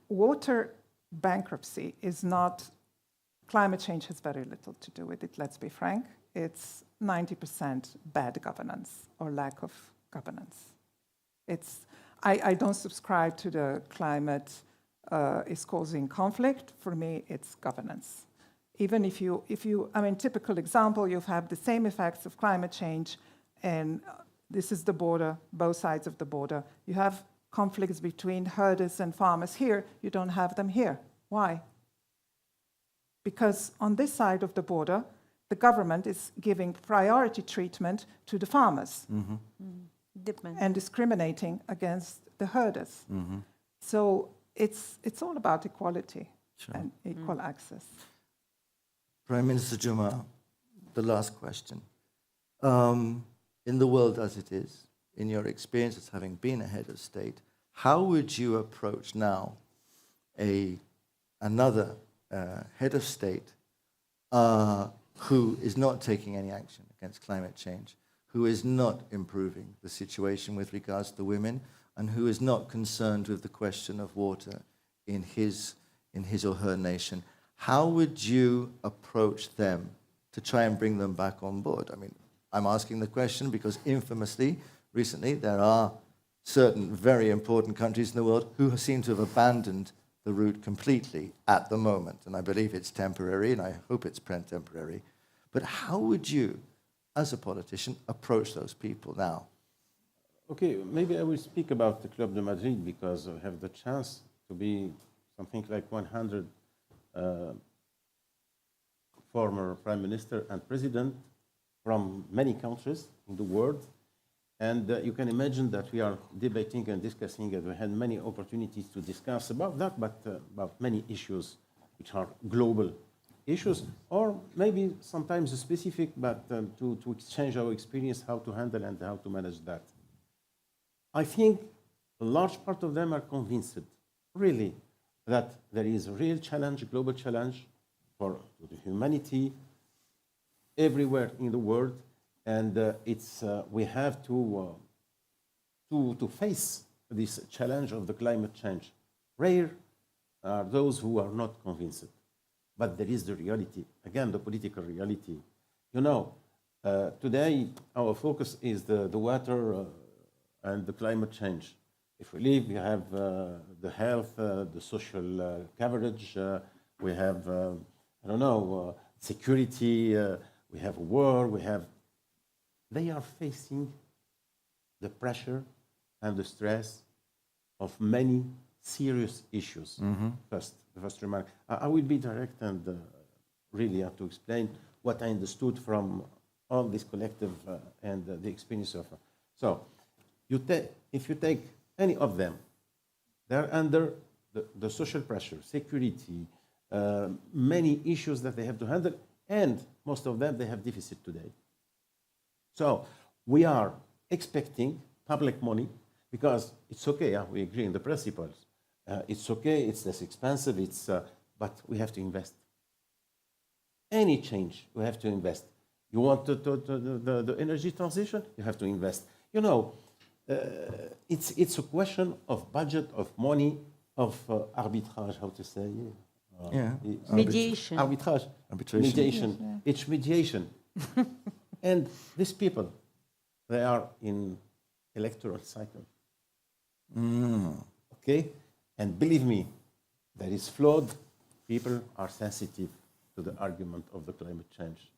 water bankruptcy is not, climate change has very little to do with it, let's be frank. it's 90% bad governance or lack of governance. I don't subscribe to the climate is causing conflict. For me, it's governance. Even if you, I mean, typical example, you have the same effects of climate change, and this is the border, both sides of the border. You have conflicts between herders and farmers here. You don't have them here. Why? Because on this side of the border, the government is giving priority treatment to the farmers and discriminating against the herders. So it's all about equality and equal access. Prime Minister Juma, the last question. In the world as it is, in your experience as having been a head of state, how would you approach now another head of state who is not taking any action against climate change, who is not improving the situation with regards to women, and who is not concerned with the question of water in his or her nation? How would you approach them to try and bring them back on board? I mean, I'm asking the question because infamously, recently, there are certain very important countries in the world who seem to have abandoned the route completely at the moment. And I believe it's temporary, and I hope it's temporary. But how would you, as a politician, approach those people now? Okay, maybe I will speak about the Club de Madrid because I have the chance to be something like 100 former prime minister and president from many countries in the world. And you can imagine that we are debating and discussing, and we had many opportunities to discuss about that, but about many issues which are global issues, or maybe sometimes specific, but to exchange our experience, how to handle and how to manage that. I think a large part of them are convinced, really, that there is a real challenge, global challenge for the humanity everywhere in the world, and we have to face this challenge of the climate change. Rare are those who are not convinced, but there is the reality, again, the political reality. You know, today our focus is the water and the climate change. If we leave, we have the health, the social coverage, we have, I don't know, security, we have war, they are facing the pressure and the stress of many serious issues. The first remark. I will be direct and really have to explain what I understood from all this collective and the experience of. So, if you take any of them, they're under the social pressure, security, many issues that they have to handle, and most of them, they have deficit today. So we are expecting public money, because it's okay, we agree in the principles. It's okay, it's less expensive, but we have to invest. Any change, we have to invest. You want the energy transition, you have to invest. You know, it's a question of budget, of money, of arbitrage, how to say? Mediation. Arbitrage. Arbitration. Mediation. Yeah. It's mediation. And these people, they are in electoral cycle. Okay? And believe me, that is flawed. People are sensitive to the argument of the climate change.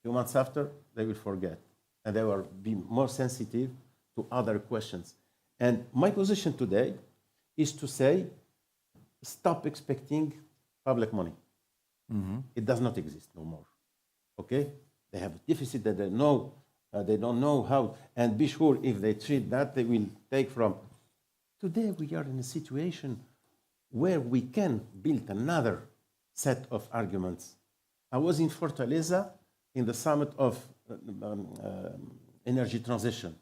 2 months after, they will forget. And they will be more sensitive to other questions. And my position today is to say, stop expecting public money. It does not exist no more. Okay? They have a deficit that they don't know how, and be sure if they treat that, they will take from. Today we are in a situation where we can build another set of arguments. I was in Fortaleza in the summit of energy transition,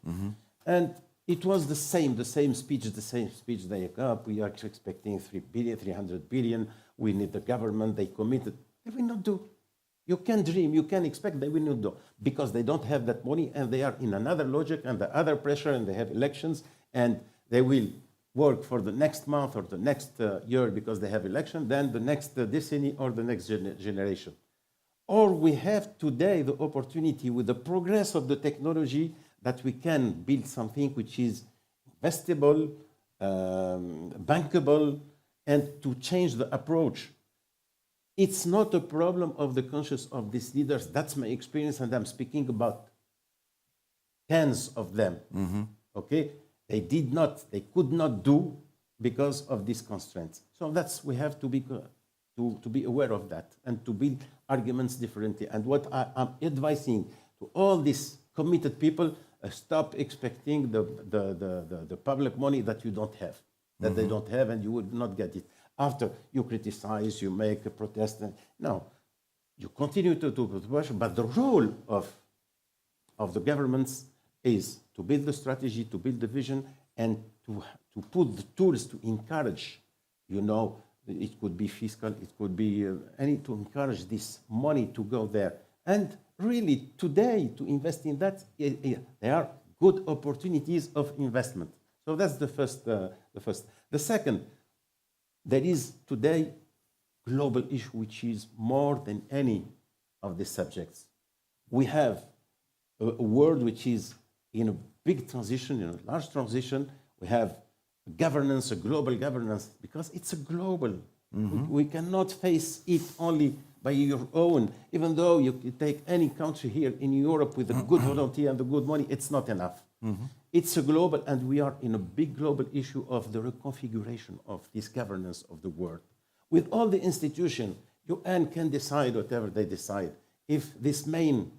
and it was the same speech they up. We are expecting 300 billion, we need the government, they committed. They will not do. You can dream, you can expect, they will not do, because they don't have that money, and they are in another logic and the other pressure, and they have elections, and they will work for the next month or the next year because they have election, then the next decenny or the next generation. or we have today the opportunity with the progress of the technology that we can build something which is investable, bankable, and to change the approach. It's not a problem of the conscience of these leaders. That's my experience, and I'm speaking about tens of them. Okay, they could not do because of these constraints. So we have to be aware of that and to build arguments differently. And what I'm advising to all these committed people, stop expecting the public money that you don't have, that they don't have, and you would not get it. After you criticize, you make a protest. No, you continue to push, but the role of the governments is to build the strategy, to build the vision, and to put the tools to encourage, it could be fiscal, it could be to encourage this money to go there. And really, today, to invest in that, there are good opportunities of investment. So that's the first. The second, there is today global issue which is more than any of the subjects. We have a world which is in a big transition, in a large transition. We have governance, a global governance, because it's a global. We cannot face it only by your own. Even though you take any country here in Europe with a good volunteer and the good money, it's not enough. It's a global, and we are in a big global issue of the reconfiguration of this governance of the world. With all the institutions, UN can decide whatever they decide. If these main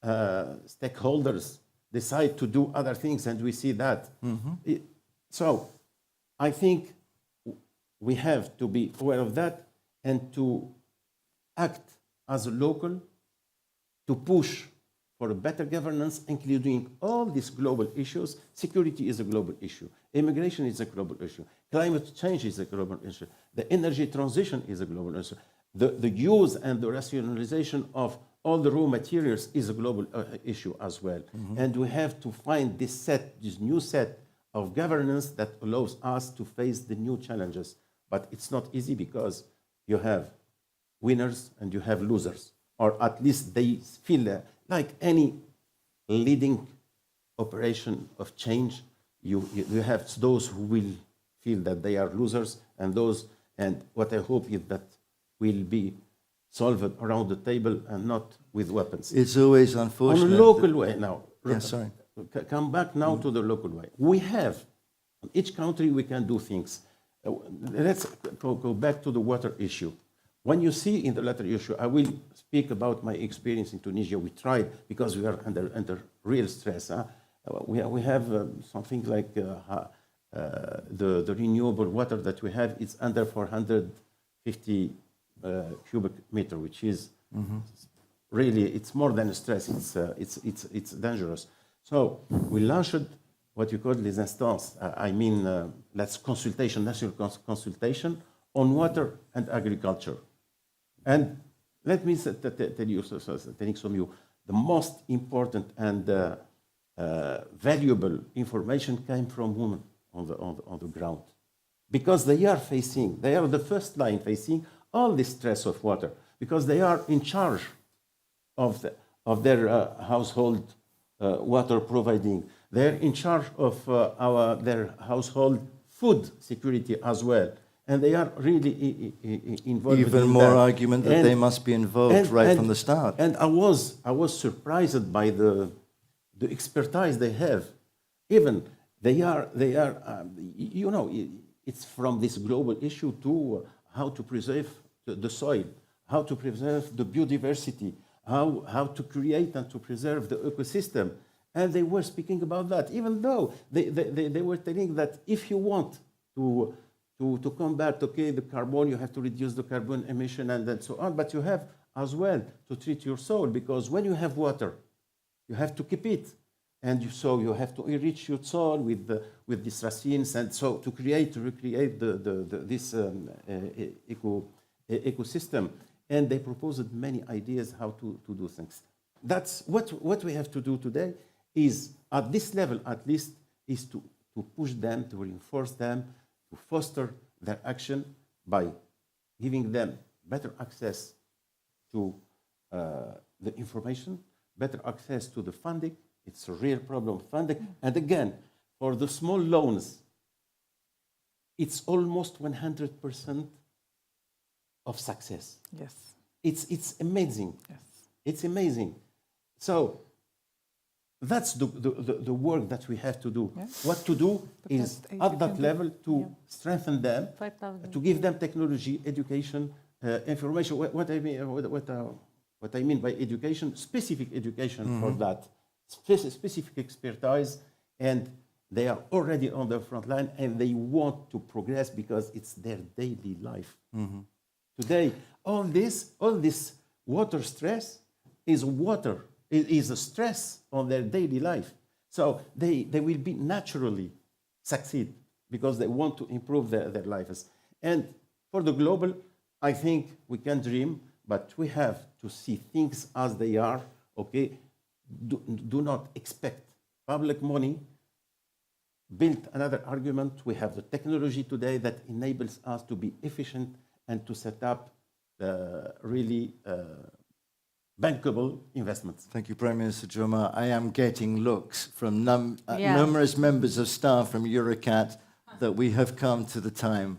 stakeholders decide to do other things, and we see that. So I think we have to be aware of that and to act as a local, to push for a better governance, including all these global issues. Security is a global issue. Immigration is a global issue. Climate change is a global issue. The energy transition is a global issue. The use and the rationalization of all the raw materials is a global issue as well. And we have to find this new set of governance that allows us to face the new challenges. But it's not easy because you have winners and you have losers, or at least they feel like any leading operation of change, you have those who will feel that they are losers, and what I hope is that will be solved around the table and not with weapons. It's always unfortunate. On a local way now. Yeah, sorry. Come back now to the local way. We have, in each country we can do things. Let's go back to the water issue. When you see in the water issue, I will speak about my experience in Tunisia. We tried, because we are under real stress. We have something like the renewable water that we have, it's under 450 cubic meter, which is really, it's more than a stress, it's dangerous. So we launched what you call les instances, national consultation on water and agriculture. And let me tell you something. The most important and valuable information came from women on the ground, because they are the first line facing all the stress of water, because they are in charge of their household water providing. They're in charge of their household food security as well. And they are really involved. Even more argument that they must be involved from the start. And I was surprised by the expertise they have. Even they are it's from this global issue to how to preserve the soil, how to preserve the biodiversity, how to create and to preserve the ecosystem. And they were speaking about that, even though they were telling that if you want to combat, the carbon, you have to reduce the carbon emission and so on, but you have as well to treat your soil, because when you have water, you have to keep it. And so you have to enrich your soil with these racines, and so to recreate this ecosystem. And they proposed many ideas how to do things. That's what we have to do today, is at this level at least, is to push them, to reinforce them, to foster their action by giving them better access to the information, better access to the funding. It's a real problem, funding. And again, for the small loans, it's almost 100% of success. Yes. It's amazing. Yes. It's amazing. So that's the work that we have to do. Yeah. What to do But is that's- at you that can do- level to Yeah. strengthen them, 5,000. to give them technology, education, information. What I mean by education, specific education for that, specific expertise, and they are already on the front line and they want to progress because it's their daily life. Today, all this water stress is a stress on their daily life. So they will be naturally succeed because they want to improve their lives. And for the global, I think we can dream, but we have to see things as they are, okay? Do not expect public money. Build another argument. We have the technology today that enables us to be efficient and to set up really bankable investments. Thank you, Prime Minister Joma. I am getting looks from Yeah. numerous members of staff from Eurecat that we have come to the time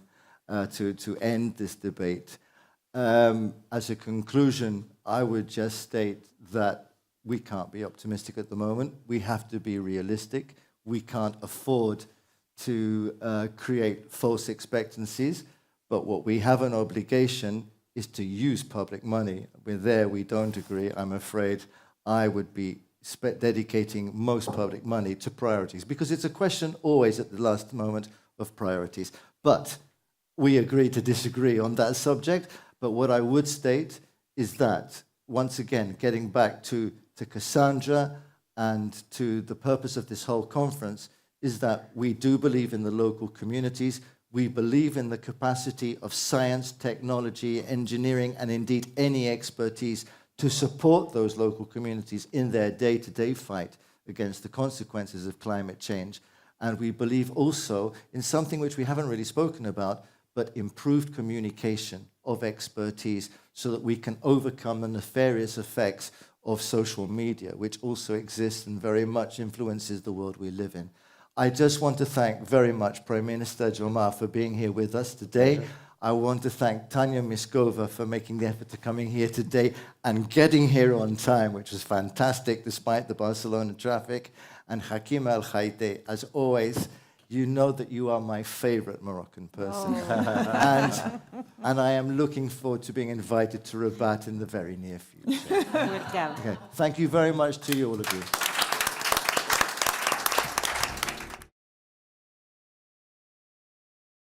to end this debate. As a conclusion, I would just state that we can't be optimistic at the moment. We have to be realistic. We can't afford to create false expectancies. But what we have an obligation is to use public money. We don't agree. I'm afraid I would be dedicating most public money to priorities because it's a question always at the last moment of priorities. But we agree to disagree on that subject. But what I would state is that, once again, getting back to Cassandra and to the purpose of this whole conference, is that we do believe in the local communities. We believe in the capacity of science, technology, engineering, and indeed any expertise to support those local communities in their day-to-day fight against the consequences of climate change. And we believe also in something which we haven't really spoken about, but improved communication of expertise so that we can overcome the nefarious effects of social media, which also exists and very much influences the world we live in. I just want to thank very much Prime Minister Joma for being here with us today. I want to thank Tanya Miskova for making the effort to coming here today and getting here on time, which was fantastic despite the Barcelona traffic. And Hakim El Khaite, as always, you know that you are my favorite Moroccan person. And I am looking forward to being invited to Rabat in the very near future. Welcome. Okay. Thank you very much to you, all of you.